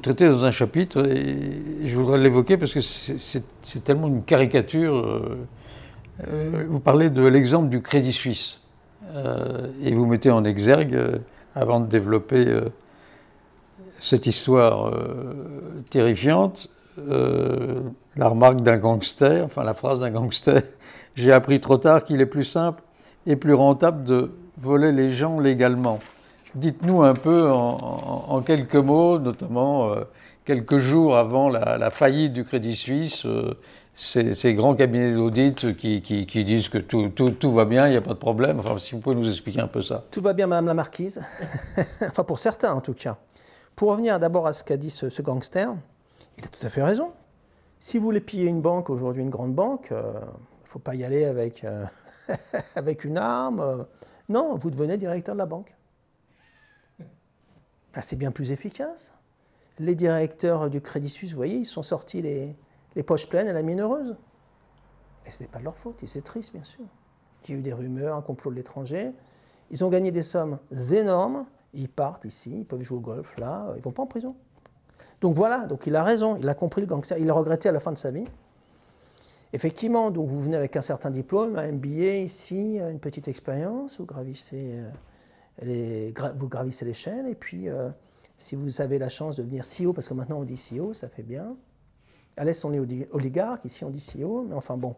traitez dans un chapitre, et je voudrais l'évoquer parce que c'est tellement une caricature. Vous parlez de l'exemple du Crédit Suisse, et vous mettez en exergue, avant de développer cette histoire terrifiante, la remarque d'un gangster, enfin la phrase d'un gangster: « J'ai appris trop tard qu'il est plus simple et plus rentable de voler les gens légalement ». Dites-nous un peu en quelques mots, notamment quelques jours avant la faillite du Crédit Suisse, ces grands cabinets d'audit qui disent que tout va bien, il n'y a pas de problème. Enfin, si vous pouvez nous expliquer un peu ça. Tout va bien, Madame la Marquise. Enfin, pour certains en tout cas. Pour revenir d'abord à ce qu'a dit ce gangster, il a tout à fait raison. Si vous voulez piller une banque, aujourd'hui une grande banque, il ne faut pas y aller avec, avec une arme. Non, vous devenez directeur de la banque. Ben, c'est bien plus efficace. Les directeurs du Crédit Suisse, vous voyez, ils sont sortis les poches pleines et la mine heureuse. Et ce n'est pas de leur faute, et c'est triste bien sûr. Il y a eu des rumeurs, un complot de l'étranger. Ils ont gagné des sommes énormes, ils partent ici, ils peuvent jouer au golf là, ils ne vont pas en prison. Donc voilà, donc il a raison, il a compris le gangster, il l'a regretté à la fin de sa vie. Effectivement, donc vous venez avec un certain diplôme, un MBA ici, une petite expérience, vous gravissez l'échelle, et puis si vous avez la chance de devenir CEO, parce que maintenant on dit CEO, ça fait bien. À l'Est on est oligarque, ici on dit CEO, mais enfin bon,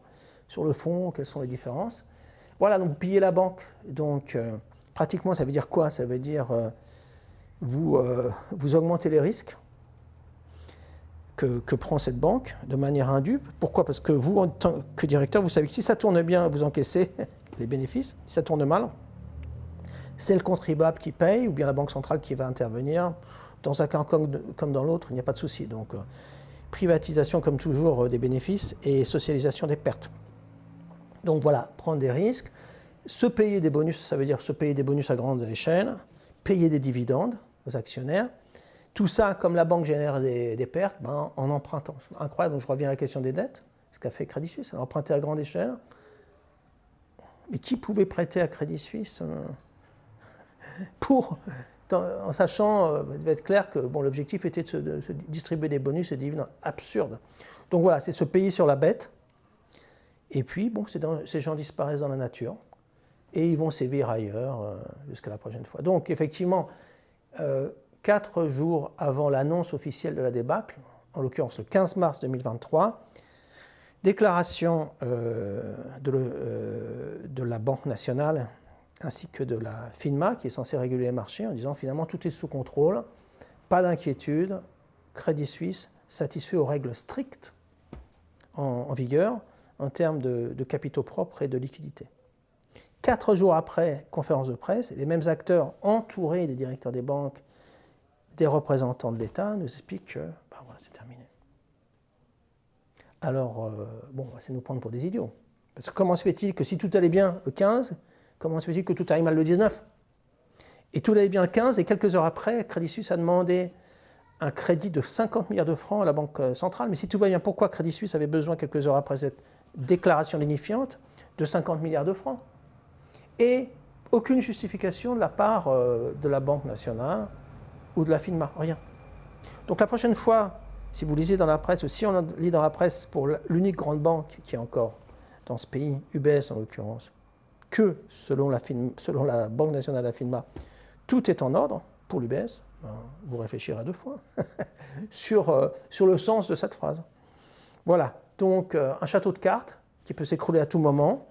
sur le fond, quelles sont les différences? Voilà, donc vous pillez la banque, donc pratiquement ça veut dire quoi? Ça veut dire vous augmentez les risques que prend cette banque de manière indue. Pourquoi? Parce que vous, en tant que directeur, vous savez que si ça tourne bien, vous encaissez les bénéfices. Si ça tourne mal, c'est le contribuable qui paye, ou bien la banque centrale qui va intervenir. Dans un cas comme dans l'autre, il n'y a pas de souci. Donc, privatisation comme toujours des bénéfices et socialisation des pertes. Donc voilà, prendre des risques, se payer des bonus, ça veut dire se payer des bonus à grande échelle, payer des dividendes aux actionnaires. Tout ça, comme la banque génère des pertes, ben, en empruntant. Incroyable, donc je reviens à la question des dettes, ce qu'a fait Crédit Suisse, elle a emprunté à grande échelle. Mais qui pouvait prêter à Crédit Suisse en sachant, il devait être clair que bon, l'objectif était de se distribuer des bonus et des dividendes absurdes. Donc voilà, c'est se payer sur la bête. Et puis, bon, ces gens disparaissent dans la nature et ils vont sévir ailleurs jusqu'à la prochaine fois. Donc effectivement, 4 jours avant l'annonce officielle de la débâcle, en l'occurrence le 15 mars 2023, déclaration de la Banque nationale ainsi que de la FINMA, qui est censée réguler les marchés, en disant finalement tout est sous contrôle, pas d'inquiétude, Crédit Suisse satisfait aux règles strictes en vigueur en termes de capitaux propres et de liquidités. 4 jours après, conférence de presse, les mêmes acteurs entourés des directeurs des banques, des représentants de l'État, nous expliquent que ben voilà, c'est terminé. Alors, bon, c'est nous prendre pour des idiots. Parce que comment se fait-il que si tout allait bien le 15, comment se fait-il que tout aille mal le 19? Et tout allait bien le 15, et quelques heures après, Crédit Suisse a demandé un crédit de 50 milliards de francs à la Banque centrale. Mais si tout va bien, pourquoi Crédit Suisse avait besoin, quelques heures après cette déclaration lignifiante, de 50 milliards de francs? Et aucune justification de la part de la Banque nationale ou de la FINMA, rien. Donc la prochaine fois, si vous lisez dans la presse, ou si on lit dans la presse pour l'unique grande banque qui est encore dans ce pays, UBS en l'occurrence, que selon la Banque nationale, la FINMA, tout est en ordre pour l'UBS, vous réfléchirez à 2 fois sur le sens de cette phrase. Voilà. Donc un château de cartes qui peut s'écrouler à tout moment,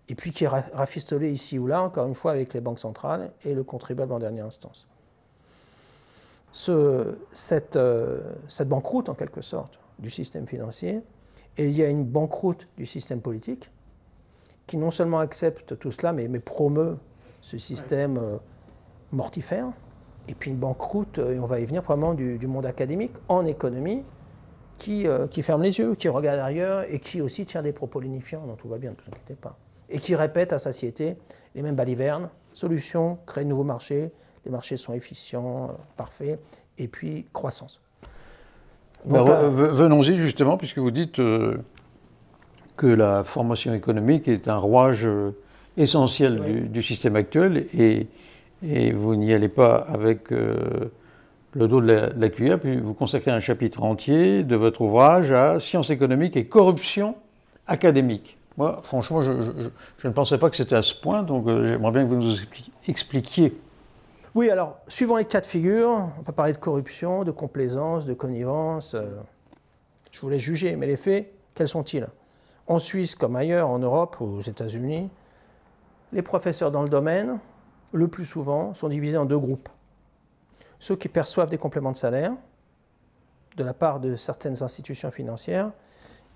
et puis qui est rafistolé ici ou là, encore une fois, avec les banques centrales et le contribuable en dernière instance. Cette banqueroute, en quelque sorte, du système financier, et il y a une banqueroute du système politique, qui non seulement accepte tout cela, mais promeut ce système mortifère, et puis une banqueroute, et on va y venir probablement du monde académique, en économie, qui ferme les yeux, qui regarde ailleurs, et qui aussi tient des propos lénifiants, dont tout va bien, ne vous inquiétez pas. Et qui répète à satiété les mêmes balivernes, solution, créer de nouveaux marchés, les marchés sont efficients, parfaits, et puis croissance. Venons-y justement, puisque vous dites que la formation économique est un rouage essentiel du système actuel, et vous n'y allez pas avec le dos de la cuillère, puis vous consacrez un chapitre entier de votre ouvrage à sciences économiques et corruption académique. Moi, franchement, je ne pensais pas que c'était à ce point, donc j'aimerais bien que vous nous expliquiez. Oui, alors, suivant les cas de figure, on peut parler de corruption, de complaisance, de connivence. Je vous laisse juger, mais les faits, quels sont-ils? En Suisse, comme ailleurs, en Europe ou aux États-Unis, les professeurs dans le domaine, le plus souvent, sont divisés en deux groupes. Ceux qui perçoivent des compléments de salaire de la part de certaines institutions financières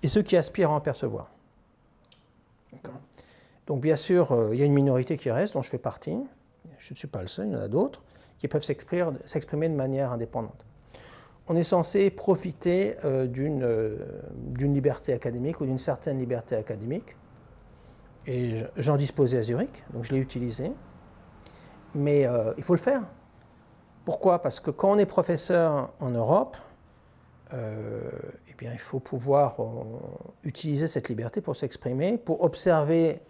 et ceux qui aspirent à en percevoir. Donc bien sûr, il y a une minorité qui reste, dont je fais partie. Je ne suis pas le seul, il y en a d'autres, qui peuvent s'exprimer de manière indépendante. On est censé profiter d'une liberté académique ou d'une certaine liberté académique. Et j'en disposais à Zurich, donc je l'ai utilisé. Mais il faut le faire. Pourquoi? Parce que quand on est professeur en Europe, eh bien, il faut pouvoir utiliser cette liberté pour s'exprimer, pour observer,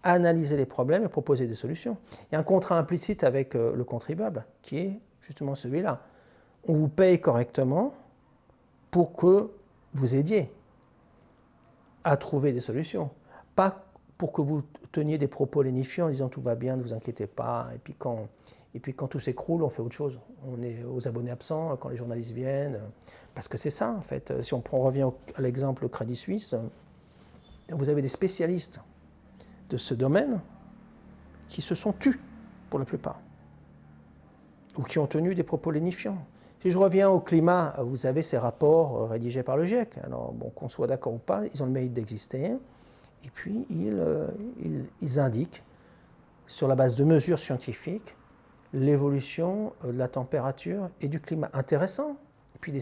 analyser les problèmes et proposer des solutions. Il y a un contrat implicite avec le contribuable qui est justement celui-là. On vous paye correctement pour que vous aidiez à trouver des solutions. Pas pour que vous teniez des propos lénifiants en disant tout va bien, ne vous inquiétez pas, et puis quand tout s'écroule, on fait autre chose. On est aux abonnés absents quand les journalistes viennent. Parce que c'est ça, en fait. Si on revient à l'exemple Crédit Suisse, vous avez des spécialistes de ce domaine qui se sont tus, pour la plupart, ou qui ont tenu des propos lénifiants. Si je reviens au climat, vous avez ces rapports rédigés par le GIEC. Alors, bon, qu'on soit d'accord ou pas, ils ont le mérite d'exister. Et puis, ils indiquent, sur la base de mesures scientifiques, l'évolution de la température et du climat. Intéressant. Et puis,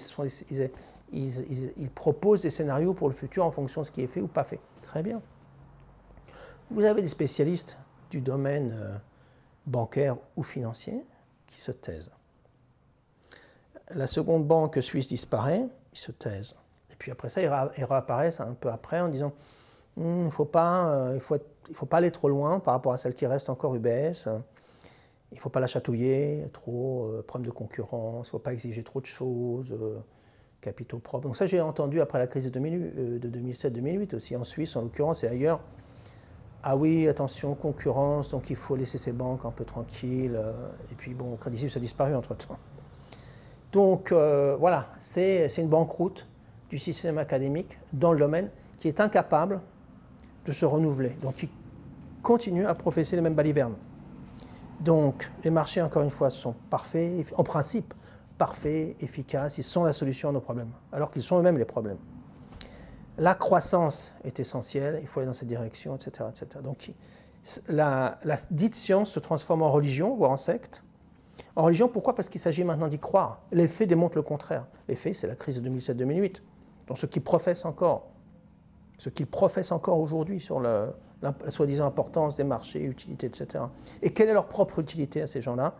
ils proposent des scénarios pour le futur en fonction de ce qui est fait ou pas fait. Très bien. Vous avez des spécialistes du domaine bancaire ou financier qui se taisent. La seconde banque suisse disparaît, ils se taisent. Et puis après ça, ils réapparaissent un peu après en disant il ne faut pas aller trop loin par rapport à celle qui reste encore UBS. Il ne faut pas la chatouiller trop, problème de concurrence, il ne faut pas exiger trop de choses, capitaux propres. Donc ça, j'ai entendu après la crise de 2007-2008 aussi, en Suisse en l'occurrence et ailleurs. Ah oui, attention, concurrence, donc il faut laisser ces banques un peu tranquilles. Et puis bon, Crédit Suisse a disparu entre-temps. Donc voilà, c'est une banqueroute du système académique dans le domaine qui est incapable de se renouveler. Donc qui continue à professer les mêmes balivernes. Donc les marchés, encore une fois, sont parfaits, en principe, parfaits, efficaces, ils sont la solution à nos problèmes, alors qu'ils sont eux-mêmes les problèmes. La croissance est essentielle, il faut aller dans cette direction, etc. etc. Donc la dite science se transforme en religion, voire en secte. En religion, pourquoi? Parce qu'il s'agit maintenant d'y croire. Les faits démontrent le contraire. Les faits, c'est la crise de 2007-2008. Donc ceux qui professent encore aujourd'hui sur la soi-disant importance des marchés, utilité, etc. Et quelle est leur propre utilité à ces gens-là?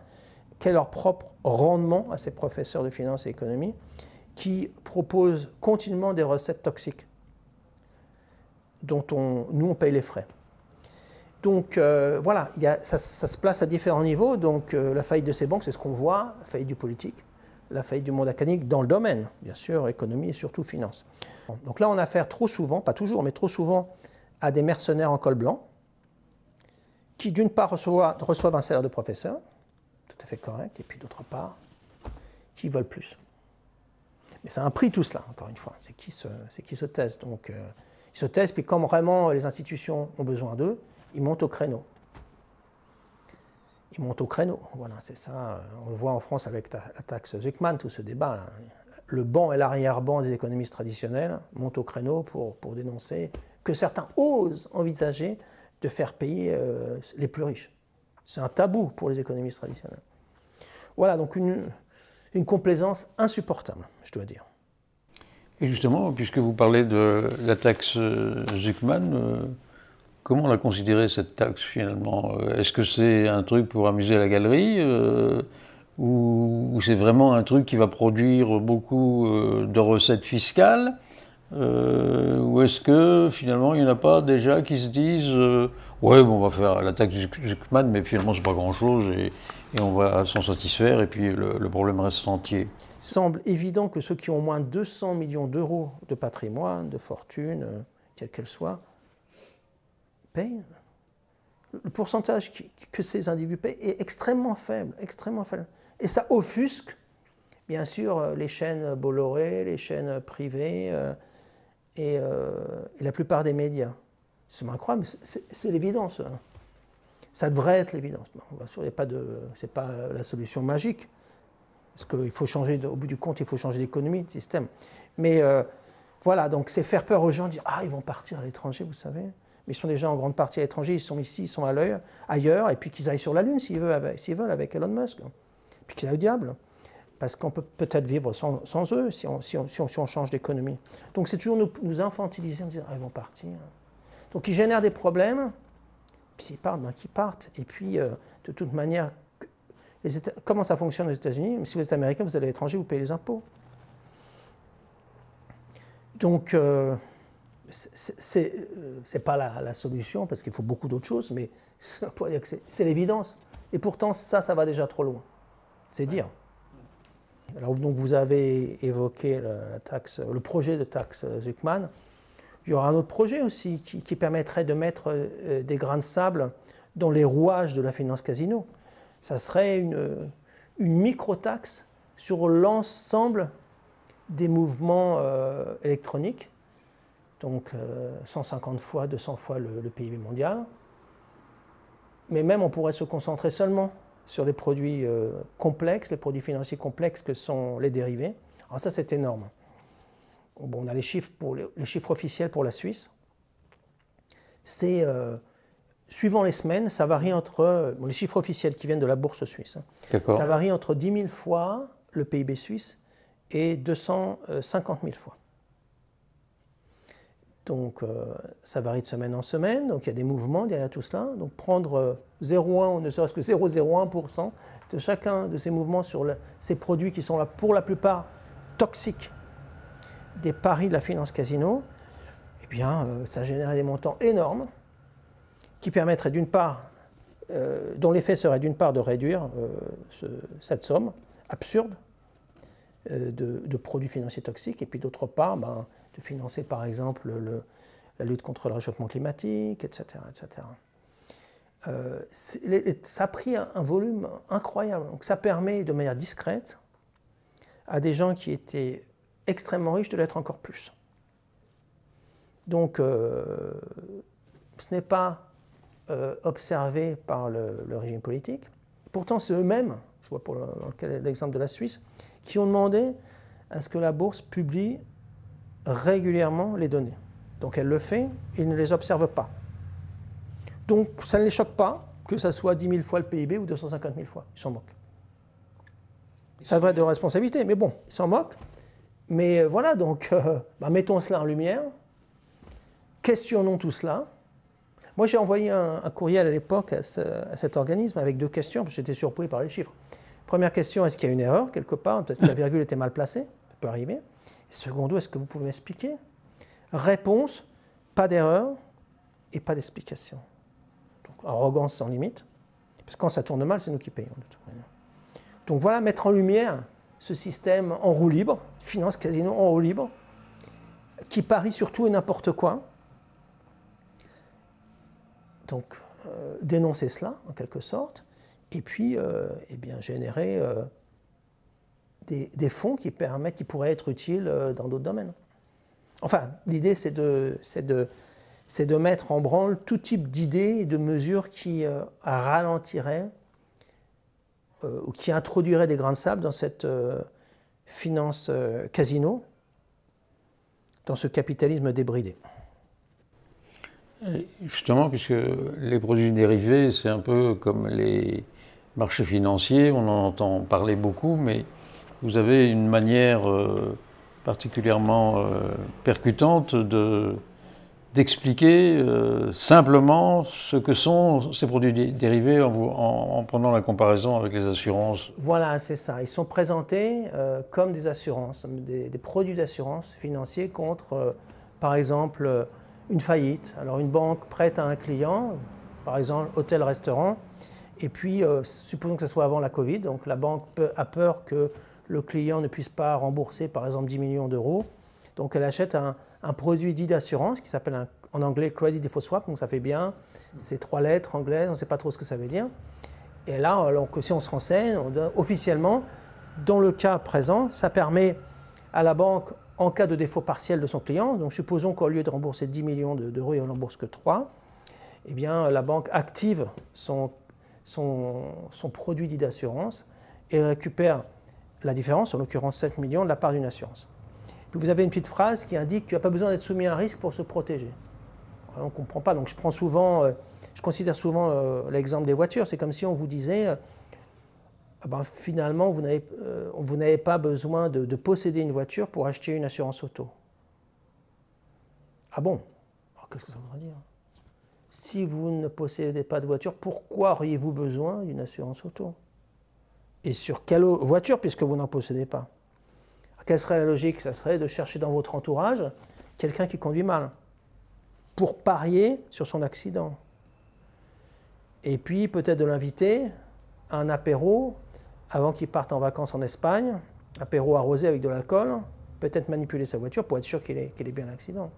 Quel est leur propre rendement à ces professeurs de finance et économie qui proposent continuellement des recettes toxiques dont nous, on paye les frais. Donc voilà, ça se place à différents niveaux. Donc la faillite de ces banques, c'est ce qu'on voit, la faillite du politique, la faillite du monde académique dans le domaine, bien sûr, économie et surtout finance. Donc là, on a affaire trop souvent, pas toujours, mais trop souvent, à des mercenaires en col blanc qui, d'une part, reçoivent un salaire de professeur, tout à fait correct, et puis d'autre part, qui veulent plus. Mais c'est un prix tout cela, encore une fois. C'est qui se taise. Donc, ils se taisent, puis comme vraiment les institutions ont besoin d'eux, ils montent au créneau. Ils montent au créneau. Voilà, c'est ça. On le voit en France avec la taxe Zuckman, tout ce débat. Là. Le banc et l'arrière-banc des économistes traditionnels montent au créneau pour dénoncer que certains osent envisager de faire payer les plus riches. C'est un tabou pour les économistes traditionnels. Voilà, donc une complaisance insupportable, je dois dire. Et justement, puisque vous parlez de la taxe Zuckman, comment on a considéré cette taxe finalement? Est-ce que c'est un truc pour amuser la galerie ou c'est vraiment un truc qui va produire beaucoup de recettes fiscales? Ou est-ce que finalement il n'y en a pas déjà qui se disent ouais, bon, on va faire la taxe Zuckman, mais finalement c'est pas grand-chose et on va s'en satisfaire et puis le problème reste entier. Il semble évident que ceux qui ont au moins 200 millions d'euros de patrimoine, de fortune, quelle qu'elle soit, payent. Le pourcentage que ces individus payent est extrêmement faible, extrêmement faible. Et ça offusque, bien sûr, les chaînes Bolloré, les chaînes privées et la plupart des médias. C'est incroyable, c'est l'évidence. Ça devrait être l'évidence. Bon, bien sûr, ce n'est pas la solution magique, parce qu'il faut changer, au bout du compte, il faut changer d'économie, de système. Mais voilà, donc c'est faire peur aux gens, dire « Ah, ils vont partir à l'étranger, vous savez ». Mais ils sont déjà en grande partie à l'étranger, ils sont ici, ils sont ailleurs, et puis qu'ils aillent sur la Lune s'ils veulent avec Elon Musk. Puis qu'ils aillent au diable. Parce qu'on peut peut-être vivre sans eux si on change d'économie. Donc c'est toujours nous infantiliser, en disant ah, ils vont partir. Donc ils génèrent des problèmes, puis s'ils partent, ben qu'ils partent. Et puis de toute manière, comment ça fonctionne aux États-Unis? Si vous êtes américain, vous allez à l'étranger, vous payez les impôts. Donc c'est pas la solution, parce qu'il faut beaucoup d'autres choses, mais c'est l'évidence. Et pourtant, ça va déjà trop loin. C'est dire. Alors, donc, vous avez évoqué le projet de taxe Zuckman. Il y aura un autre projet aussi qui permettrait de mettre des grains de sable dans les rouages de la finance casino. Ça serait une micro-taxe sur l'ensemble des mouvements électroniques, donc 150 fois, 200 fois le PIB mondial. Mais même, on pourrait se concentrer seulement sur les produits complexes, les produits financiers complexes que sont les dérivés. Alors ça, c'est énorme. Bon, on a les chiffres officiels pour la Suisse. C'est, suivant les semaines, ça varie entre, les chiffres officiels qui viennent de la bourse suisse, ça varie entre 10 000 fois le PIB suisse et 250 000 fois. Donc, ça varie de semaine en semaine, donc il y a des mouvements derrière tout cela. Donc, prendre 0,1 ou ne serait-ce que 0,01% de chacun de ces mouvements sur ces produits qui sont là, pour la plupart toxiques des paris de la finance casino, eh bien, ça générerait des montants énormes qui permettraient d'une part, dont l'effet serait d'une part de réduire cette somme absurde de produits financiers toxiques, et puis d'autre part, de financer par exemple la lutte contre le réchauffement climatique, etc. etc. Ça a pris un volume incroyable. Donc ça permet de manière discrète à des gens qui étaient extrêmement riches de l'être encore plus. Donc ce n'est pas observé par le régime politique. Pourtant c'est eux-mêmes, je vois pour l'exemple de la Suisse, qui ont demandé à ce que la bourse publie régulièrement les données. Donc elle le fait, et ne les observe pas. Donc ça ne les choque pas que ça soit 10 000 fois le PIB ou 250 000 fois. Ils s'en moquent. Ça devrait être de leur responsabilité, mais bon, ils s'en moquent. Mais voilà, donc mettons cela en lumière, questionnons tout cela. Moi j'ai envoyé un courriel à l'époque à cet organisme avec 2 questions, parce que j'étais surpris par les chiffres. Première question, est-ce qu'il y a une erreur quelque part? Peut-être que la virgule était mal placée, ça peut arriver. Secondo, est-ce que vous pouvez m'expliquer? Réponse, pas d'erreur et pas d'explication. Donc, arrogance sans limite, parce que quand ça tourne mal, c'est nous qui payons de toute manière. Donc voilà, mettre en lumière ce système en roue libre, finance casino en roue libre, qui parie sur tout et n'importe quoi. Donc dénoncer cela, en quelque sorte, et puis eh bien, générer des fonds qui pourraient être utiles dans d'autres domaines. Enfin, l'idée, c'est de mettre en branle tout type d'idées et de mesures qui ralentiraient ou qui introduiraient des grains de sable dans cette finance casino, dans ce capitalisme débridé. Et justement, puisque les produits dérivés, c'est un peu comme les marchés financiers, on en entend parler beaucoup, mais vous avez une manière particulièrement percutante d'expliquer simplement ce que sont ces produits dérivés en prenant la comparaison avec les assurances. Voilà, c'est ça. Ils sont présentés comme des assurances, des produits d'assurance financiers contre, par exemple, une faillite. Alors une banque prête à un client, par exemple hôtel-restaurant, et puis supposons que ce soit avant la Covid, donc la banque a peur que le client ne puisse pas rembourser par exemple 10 millions d'euros, donc elle achète un produit dit d'assurance qui s'appelle en anglais Credit Default Swap, donc ça fait bien, c'est 3 lettres anglaises, on ne sait pas trop ce que ça veut dire. Et là, alors que si on se renseigne, officiellement, dans le cas présent, ça permet à la banque, en cas de défaut partiel de son client, donc supposons qu'au lieu de rembourser 10 millions d'euros, il ne rembourse que 3, eh bien la banque active son produit dit d'assurance et récupère la différence, en l'occurrence 7 millions, de la part d'une assurance. Puis vous avez une petite phrase qui indique qu'il n'y a pas besoin d'être soumis à un risque pour se protéger. Alors, on ne comprend pas, donc je considère souvent l'exemple des voitures, c'est comme si on vous disait finalement vous n'avez pas besoin de posséder une voiture pour acheter une assurance auto. Ah bon? Alors qu'est-ce que ça voudrait dire? Si vous ne possédez pas de voiture, pourquoi auriez-vous besoin d'une assurance auto? Et sur quelle voiture, puisque vous n'en possédez pas? Quelle serait la logique? Ça serait de chercher dans votre entourage quelqu'un qui conduit mal, pour parier sur son accident. Et puis peut-être de l'inviter à un apéro avant qu'il parte en vacances en Espagne, apéro arrosé avec de l'alcool, peut-être manipuler sa voiture pour être sûr qu'il ait bien l'accident.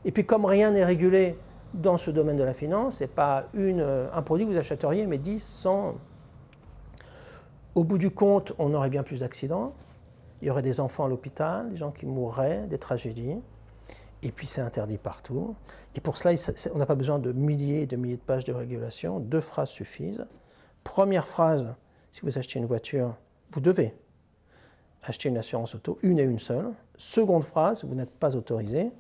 Et puis comme rien n'est régulé dans ce domaine de la finance, ce n'est pas un produit que vous achèteriez, mais 10, 100. Au bout du compte, on aurait bien plus d'accidents. Il y aurait des enfants à l'hôpital, des gens qui mourraient, des tragédies. Et puis c'est interdit partout. Et pour cela, on n'a pas besoin de milliers et de milliers de pages de régulation. 2 phrases suffisent. Première phrase, si vous achetez une voiture, vous devez acheter une assurance auto, une et une seule. Seconde phrase, vous n'êtes pas autorisé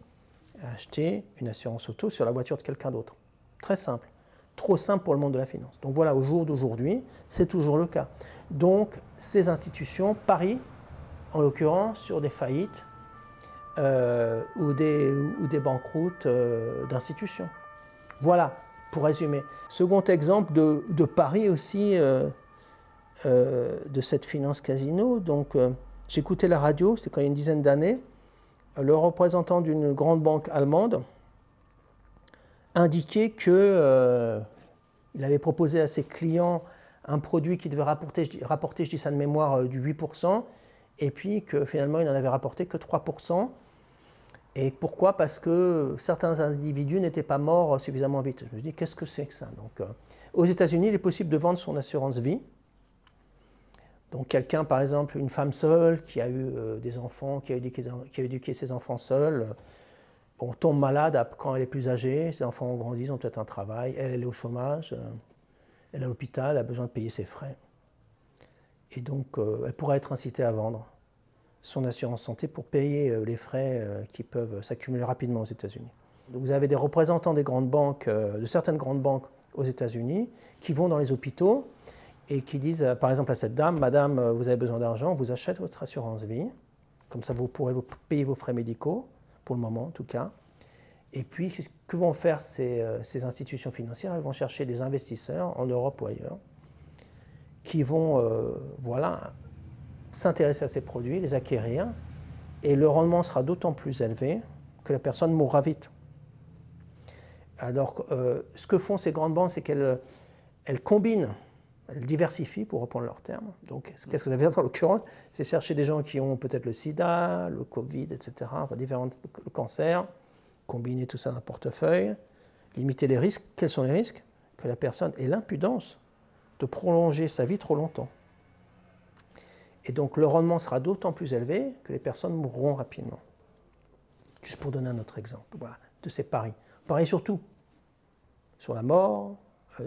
à acheter une assurance auto sur la voiture de quelqu'un d'autre. Très simple. Trop simple pour le monde de la finance. Donc voilà, au jour d'aujourd'hui, c'est toujours le cas. Donc ces institutions parient, en l'occurrence, sur des faillites ou des banqueroutes d'institutions. Voilà, pour résumer. Second exemple de pari aussi de cette finance casino. Donc j'écoutais la radio, c'était quand il y a une dizaine d'années, le représentant d'une grande banque allemande indiquait qu'il avait proposé à ses clients un produit qui devait rapporter, je dis ça de mémoire, du 8%, et puis que finalement il n'en avait rapporté que 3%. Et pourquoi? Parce que certains individus n'étaient pas morts suffisamment vite. Je me dis, qu'est-ce que c'est que ça? Donc, aux États-Unis, il est possible de vendre son assurance vie. Donc quelqu'un, par exemple, une femme seule qui a eu des enfants, qui a éduqué ses enfants seuls, tombe malade quand elle est plus âgée, ses enfants ont grandi, ils ont peut-être un travail, elle est au chômage, elle est à l'hôpital, elle a besoin de payer ses frais. Et donc elle pourrait être incitée à vendre son assurance santé pour payer les frais qui peuvent s'accumuler rapidement aux États-Unis. Vous avez des représentants des grandes banques, de certaines grandes banques aux États-Unis, qui vont dans les hôpitaux et qui disent, par exemple, à cette dame, « Madame, vous avez besoin d'argent, on vous achète votre assurance vie, comme ça vous pourrez vous payer vos frais médicaux, pour le moment en tout cas. » Et puis, que vont faire ces institutions financières? Elles vont chercher des investisseurs, en Europe ou ailleurs, qui vont voilà, s'intéresser à ces produits, les acquérir, et le rendement sera d'autant plus élevé que la personne mourra vite. Alors, ce que font ces grandes banques, c'est qu'elles combinent, elles diversifient, pour reprendre leurs termes. Donc, qu'est-ce que ça veut dire dans l'occurrence? C'est chercher des gens qui ont peut-être le sida, le Covid, etc., enfin, le cancer, combiner tout ça dans un portefeuille, limiter les risques. Quels sont les risques? Que la personne ait l'impudence de prolonger sa vie trop longtemps. Et donc le rendement sera d'autant plus élevé que les personnes mourront rapidement. Juste pour donner un autre exemple, voilà, de ces paris. Paris sur tout. Sur la mort,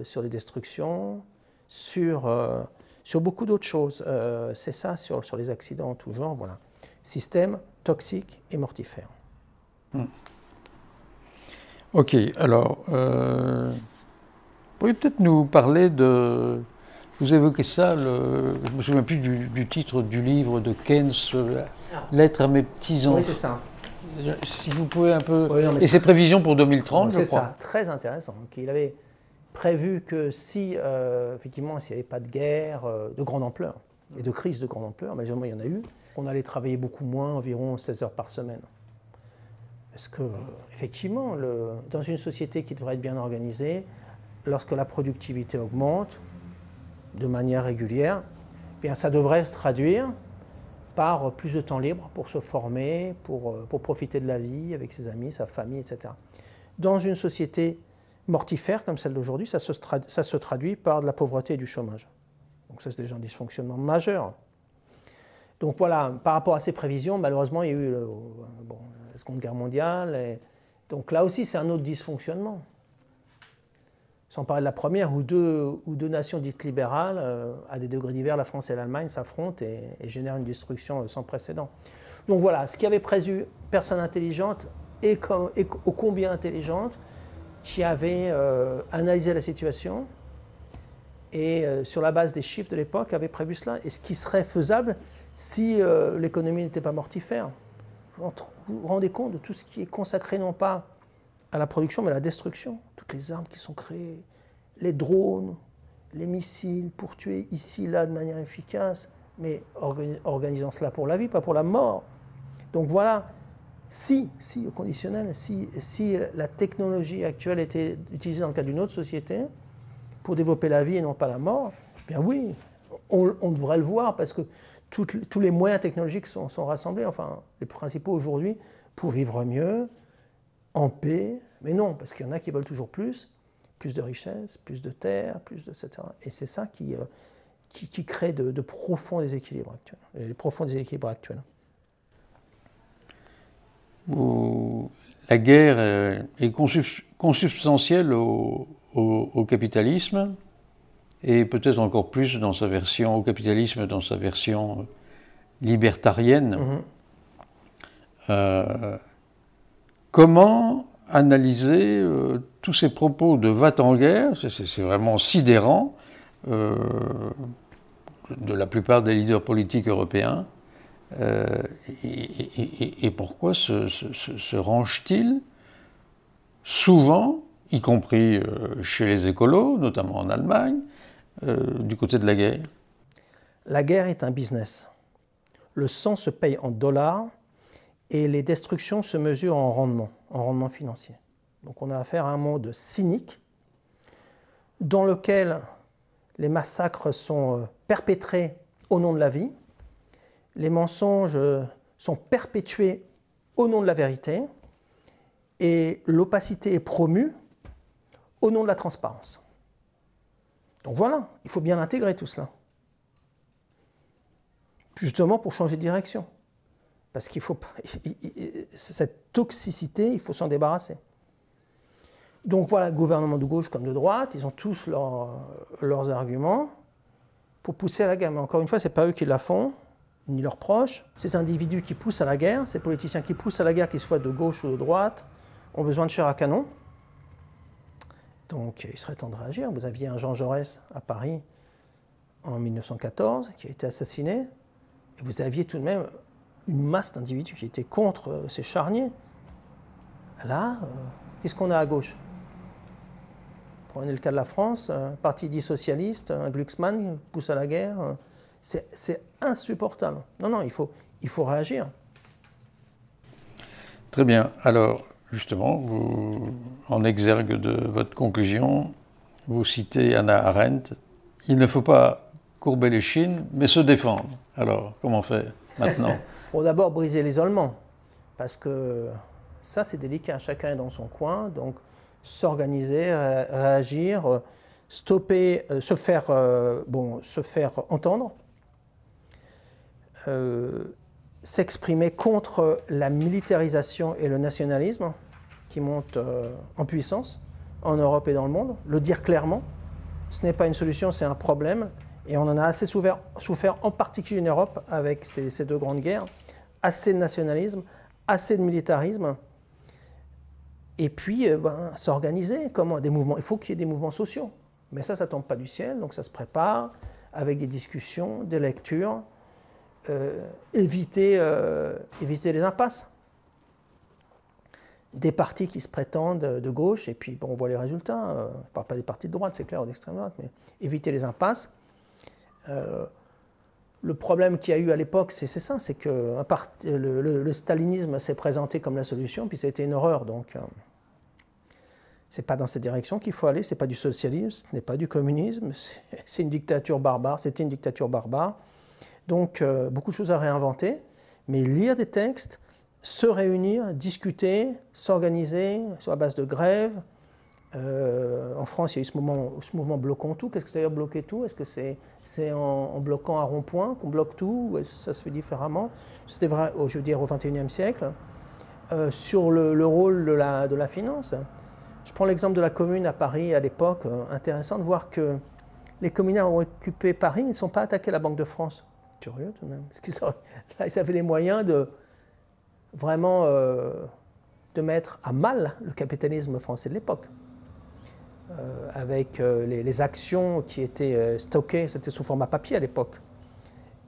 sur les destructions, sur beaucoup d'autres choses. C'est ça, sur les accidents en tout genre, voilà. Système toxique et mortifère. Ok, alors, vous pourriez peut-être nous parler de... Vous évoquez ça, je ne me souviens plus du titre du livre de Keynes, Lettre à mes petits-enfants. Oui, c'est ça. Si vous pouvez un peu... Oui, et ses prévisions pour 2030, je crois. C'est ça, très intéressant. Donc, il avait prévu que si, effectivement, s'il n'y avait pas de guerre de grande ampleur, et de crise de grande ampleur, malheureusement il y en a eu, on allait travailler beaucoup moins, environ 16 heures par semaine. Parce que, effectivement, dans une société qui devrait être bien organisée, lorsque la productivité augmente de manière régulière, eh bien, ça devrait se traduire par plus de temps libre pour se former, pour profiter de la vie avec ses amis, sa famille, etc. Dans une société mortifère comme celle d'aujourd'hui, ça se traduit par de la pauvreté et du chômage. Donc ça, c'est déjà un dysfonctionnement majeur. Donc voilà, par rapport à ces prévisions, malheureusement, il y a eu la Seconde Guerre mondiale. Et donc là aussi, c'est un autre dysfonctionnement. Sans parler de la première, où deux nations dites libérales, à des degrés divers, la France et l'Allemagne s'affrontent et génèrent une destruction sans précédent. Donc voilà, ce qui avait prévu, personne intelligente et ô combien intelligente, qui avait analysé la situation et sur la base des chiffres de l'époque avait prévu cela. Et ce qui serait faisable si l'économie n'était pas mortifère. Vous vous rendez compte de tout ce qui est consacré non pas à la production mais à la destruction. Toutes les armes qui sont créées, les drones, les missiles pour tuer ici, là de manière efficace, mais organisant cela pour la vie, pas pour la mort. Donc voilà, si au conditionnel, si la technologie actuelle était utilisée dans le cadre d'une autre société pour développer la vie et non pas la mort, eh bien oui, on devrait le voir parce que tous les moyens technologiques sont rassemblés, enfin les principaux aujourd'hui, pour vivre mieux, en paix, mais non, parce qu'il y en a qui veulent toujours plus de richesses, plus de terre, etc. Et c'est ça qui crée de profonds déséquilibres actuels, les profonds déséquilibres actuels. La guerre est consubstantielle au capitalisme, et peut-être encore plus dans sa version, au capitalisme dans sa version libertarienne. Comment analyser tous ces propos de va-t-en-guerre, c'est vraiment sidérant, de la plupart des leaders politiques européens, et pourquoi se rangent-ils souvent, y compris chez les écolos, notamment en Allemagne, du côté de la guerre? La guerre est un business. Le sang se paye en dollars et les destructions se mesurent en rendement financier. Donc on a affaire à un monde cynique dans lequel les massacres sont perpétrés au nom de la vie, les mensonges sont perpétués au nom de la vérité et l'opacité est promue au nom de la transparence. Donc voilà, il faut bien intégrer tout cela. Justement pour changer de direction. Parce qu'il faut cette toxicité, il faut s'en débarrasser. Donc voilà, gouvernement de gauche comme de droite, ils ont tous leurs arguments pour pousser à la guerre. Mais encore une fois, ce n'est pas eux qui la font, ni leurs proches. Ces individus qui poussent à la guerre, ces politiciens qui poussent à la guerre, qu'ils soient de gauche ou de droite, ont besoin de chair à canon. Donc il serait temps de réagir. Vous aviez un Jean Jaurès à Paris en 1914 qui a été assassiné. Et vous aviez tout de même une masse d'individus qui étaient contre ces charniers. Là, qu'est-ce qu'on a à gauche? Prenez le cas de la France, un parti dit socialiste, un Glucksmann pousse à la guerre. C'est insupportable. Non, il faut réagir. Très bien. Alors, justement, en exergue de votre conclusion, vous citez Hannah Arendt. Il ne faut pas courber les chines, mais se défendre. Alors, comment faire maintenant? Bon, d'abord, briser l'isolement, parce que ça, c'est délicat. Chacun est dans son coin, donc s'organiser, réagir, stopper, se faire entendre. s'exprimer contre la militarisation et le nationalisme qui montent en puissance en Europe et dans le monde, le dire clairement. Ce n'est pas une solution, c'est un problème. Et on en a assez souffert en particulier en Europe avec ces deux grandes guerres. Assez de nationalisme, assez de militarisme. Et puis, s'organiser. Comment des mouvements. Il faut qu'il y ait des mouvements sociaux. Mais ça ne tombe pas du ciel, donc ça se prépare avec des discussions, des lectures. Éviter les impasses. Des partis qui se prétendent de gauche, et puis bon, on voit les résultats. Je ne parle pas des partis de droite, c'est clair, ou d'extrême droite, mais éviter les impasses. Le problème qu'il y a eu à l'époque, c'est ça, c'est que le stalinisme s'est présenté comme la solution, puis ça a été une horreur. Donc, c'est pas dans cette direction qu'il faut aller, c'est pas du socialisme, ce n'est pas du communisme, c'est une dictature barbare, c'était une dictature barbare. Donc, beaucoup de choses à réinventer, mais lire des textes, se réunir, discuter, s'organiser sur la base de grèves. En France, il y a eu ce mouvement Bloquons tout. Qu'est-ce que ça veut dire bloquer tout? Est-ce que c'est en bloquant un rond-point qu'on bloque tout? Ou est-ce que ça se fait différemment? C'était vrai, je veux dire, au XXIe siècle. Sur le rôle de la finance. Je prends l'exemple de la Commune à Paris à l'époque. Intéressant de voir que les communards ont occupé Paris, mais ne sont pas attaqués la Banque de France. Curieux tout de même. Là, ils avaient les moyens de vraiment de mettre à mal le capitalisme français de l'époque. Avec les actions qui étaient stockées, c'était sous format papier à l'époque,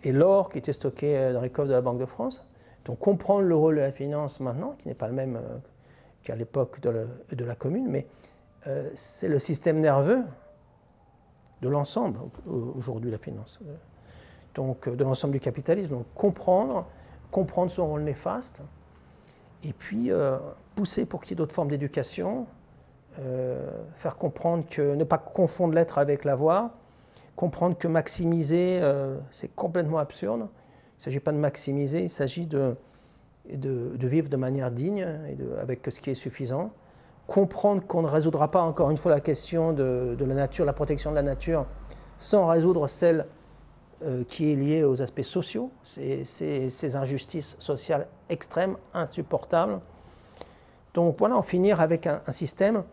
et l'or qui était stocké dans les coffres de la Banque de France. Donc comprendre le rôle de la finance maintenant, qui n'est pas le même qu'à l'époque de la Commune, mais c'est le système nerveux de l'ensemble, aujourd'hui la finance, donc de l'ensemble du capitalisme. Donc comprendre son rôle néfaste, et puis pousser pour qu'il y ait d'autres formes d'éducation, faire comprendre que ne pas confondre l'être avec l'avoir, comprendre que maximiser, c'est complètement absurde. Il ne s'agit pas de maximiser, il s'agit de vivre de manière digne et avec ce qui est suffisant. Comprendre qu'on ne résoudra pas encore une fois la question de la nature, la protection de la nature, sans résoudre celle qui est liée aux aspects sociaux, ces injustices sociales extrêmes, insupportables. Donc voilà, en finir avec un système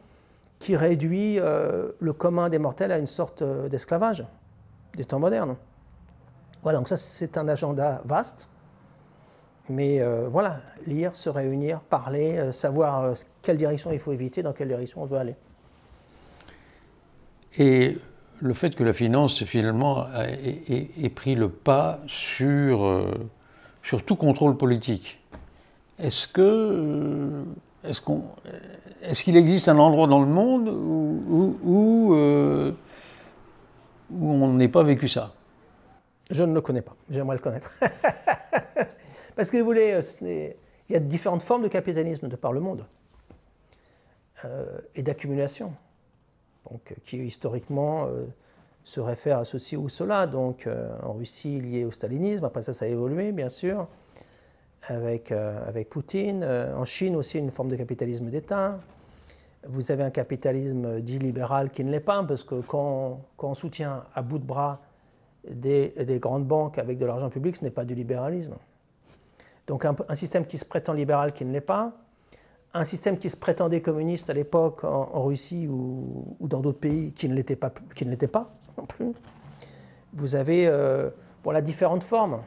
qui réduit le commun des mortels à une sorte d'esclavage des temps modernes. Voilà, donc ça c'est un agenda vaste, mais voilà, lire, se réunir, parler, savoir quelle direction il faut éviter, dans quelle direction on veut aller. Et le fait que la finance finalement ait pris le pas sur tout contrôle politique, est-ce qu'il existe un endroit dans le monde où on n'ait pas vécu ça? Je ne le connais pas, j'aimerais le connaître. Parce que vous voulez, il y a différentes formes de capitalisme de par le monde et d'accumulation, donc qui historiquement se réfèrent à ceci ou cela. Donc en Russie lié au stalinisme, après ça a évolué bien sûr. Avec Poutine. En Chine aussi, une forme de capitalisme d'État. Vous avez un capitalisme dit libéral qui ne l'est pas, parce que quand on soutient à bout de bras des grandes banques avec de l'argent public, ce n'est pas du libéralisme. Donc un système qui se prétend libéral qui ne l'est pas, un système qui se prétendait communiste à l'époque en Russie ou dans d'autres pays qui ne l'était pas non plus. Vous avez voilà, différentes formes.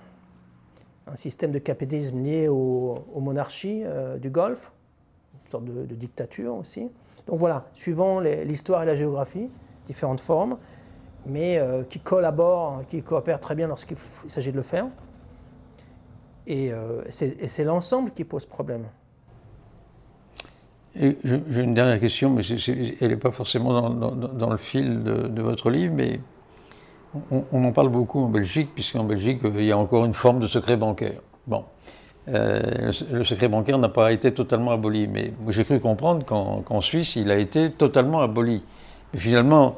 Un système de capitalisme lié aux monarchies du Golfe, une sorte de dictature aussi. Donc voilà, suivant l'histoire et la géographie, différentes formes, mais qui collaborent, qui coopèrent très bien lorsqu'il s'agit de le faire. Et c'est l'ensemble qui pose problème. Et j'ai une dernière question, mais elle n'est pas forcément dans le fil de votre livre, mais on en parle beaucoup en Belgique, puisqu'en Belgique, il y a encore une forme de secret bancaire. Bon, le secret bancaire n'a pas été totalement aboli, mais j'ai cru comprendre qu'en Suisse, il a été totalement aboli. Mais finalement,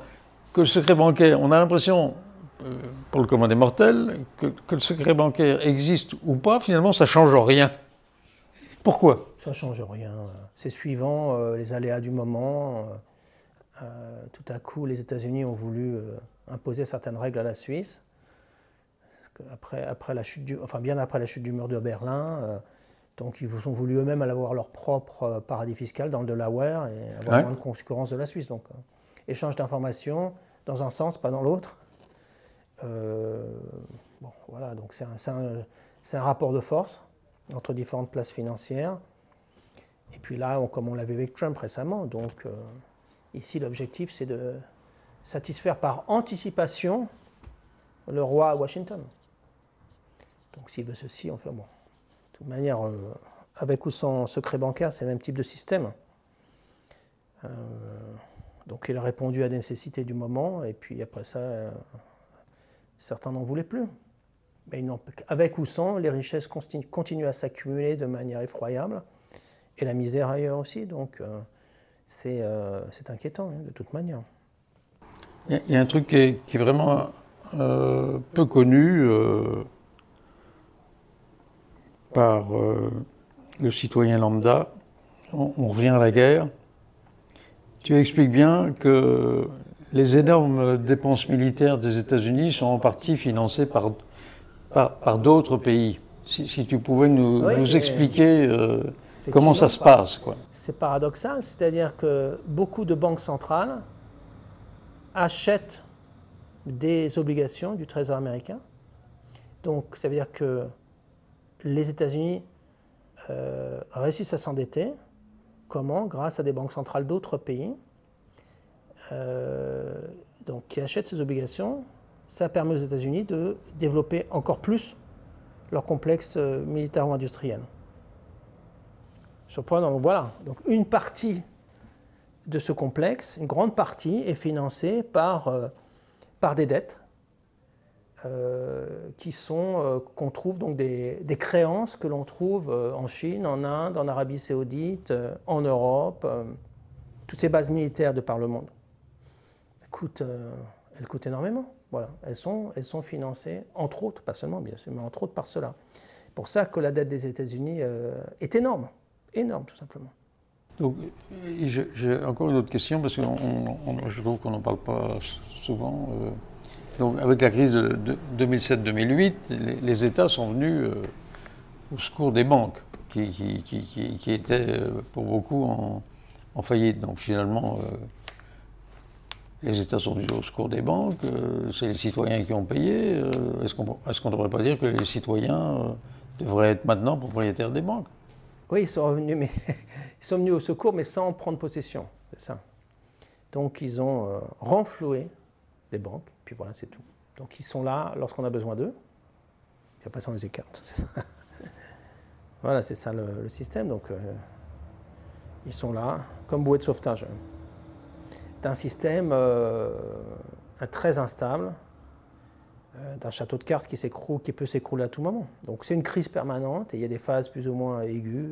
que le secret bancaire, on a l'impression, pour le commun des mortels, que le secret bancaire existe ou pas, finalement, ça ne change rien. Pourquoi? Ça ne change rien. C'est suivant les aléas du moment. Tout à coup, les États-Unis ont voulu imposer certaines règles à la Suisse. Après la chute bien après la chute du mur de Berlin, donc ils ont voulu eux-mêmes avoir leur propre paradis fiscal dans le Delaware et avoir moins de concurrence de la Suisse. Donc échange d'informations dans un sens, pas dans l'autre. Bon, voilà, donc c'est un rapport de force entre différentes places financières. Et puis là, comme on l'a vu avec Trump récemment, donc ici l'objectif c'est de satisfaire par anticipation le roi à Washington. Donc s'il veut ceci, enfin bon. De toute manière, avec ou sans secret bancaire, c'est le même type de système. Donc il a répondu à des nécessités du moment, et puis après ça, certains n'en voulaient plus. Mais avec ou sans, les richesses continuent à s'accumuler de manière effroyable, et la misère ailleurs aussi, donc c'est inquiétant, hein, de toute manière. Il y a un truc qui est vraiment peu connu par le citoyen lambda. On revient à la guerre. Tu expliques bien que les énormes dépenses militaires des États-Unis sont en partie financées par d'autres pays. Si tu pouvais nous expliquer comment ça se passe, quoi. C'est paradoxal, c'est-à-dire que beaucoup de banques centrales achètent des obligations du Trésor américain. Donc ça veut dire que les États-Unis réussissent à s'endetter. Comment? Grâce à des banques centrales d'autres pays donc, qui achètent ces obligations. Ça permet aux États-Unis de développer encore plus leur complexe militaro-industriel. Donc voilà, donc une partie de ce complexe, une grande partie, est financée par des dettes qu'on trouve donc des créances que l'on trouve en Chine, en Inde, en Arabie Saoudite, en Europe, toutes ces bases militaires de par le monde. Elles coûtent énormément. Voilà. Elles sont financées, entre autres, pas seulement bien sûr, mais entre autres par cela. C'est pour ça que la dette des États-Unis est énorme, énorme tout simplement. Donc, j'ai encore une autre question, parce que je trouve qu'on n'en parle pas souvent. Donc, avec la crise de 2007-2008, les États sont venus au secours des banques, qui étaient pour beaucoup en faillite. Donc finalement, les États sont venus au secours des banques, c'est les citoyens qui ont payé. Est-ce qu'on ne devrait pas dire que les citoyens devraient être maintenant propriétaires des banques? Oui, ils sont revenus, mais ils sont venus au secours, mais sans prendre possession, c'est ça. Donc ils ont renfloué les banques, puis voilà, c'est tout. Donc ils sont là lorsqu'on a besoin d'eux, puis après on les écarte, c'est ça. Voilà, c'est ça le système, donc ils sont là comme bouée de sauvetage d'un système très instable, d'un château de cartes qui peut s'écrouler à tout moment. Donc c'est une crise permanente et il y a des phases plus ou moins aiguës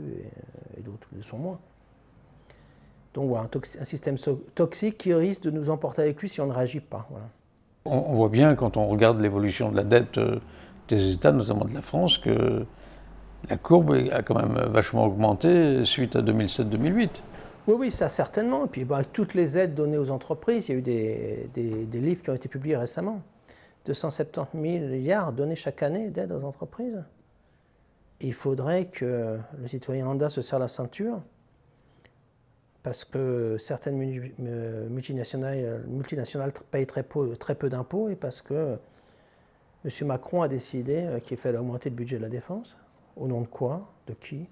et d'autres le sont moins. Donc voilà, un système toxique qui risque de nous emporter avec lui si on ne réagit pas. Voilà. On voit bien quand on regarde l'évolution de la dette des États, notamment de la France, que la courbe a quand même vachement augmenté suite à 2007-2008. Oui, ça certainement. Et puis toutes les aides données aux entreprises, il y a eu des livres qui ont été publiés récemment. 270 milliards donnés chaque année d'aide aux entreprises. Et il faudrait que le citoyen lambda se serre la ceinture parce que certaines multinationales payent très peu d'impôts et parce que M. Macron a décidé qu'il fallait augmenter le budget de la défense. Au nom de quoi? De qui?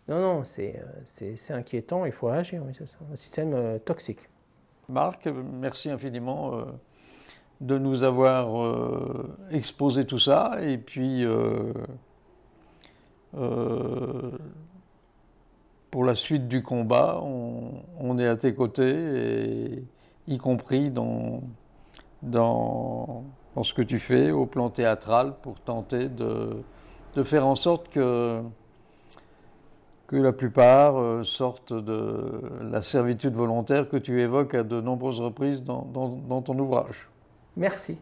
Non, c'est inquiétant, il faut réagir, oui, c'est ça. Un système toxique. Marc, merci infiniment de nous avoir exposé tout ça, et puis pour la suite du combat, on est à tes côtés, et, y compris dans ce que tu fais au plan théâtral, pour tenter de faire en sorte que la plupart sortent de la servitude volontaire que tu évoques à de nombreuses reprises dans ton ouvrage. Merci.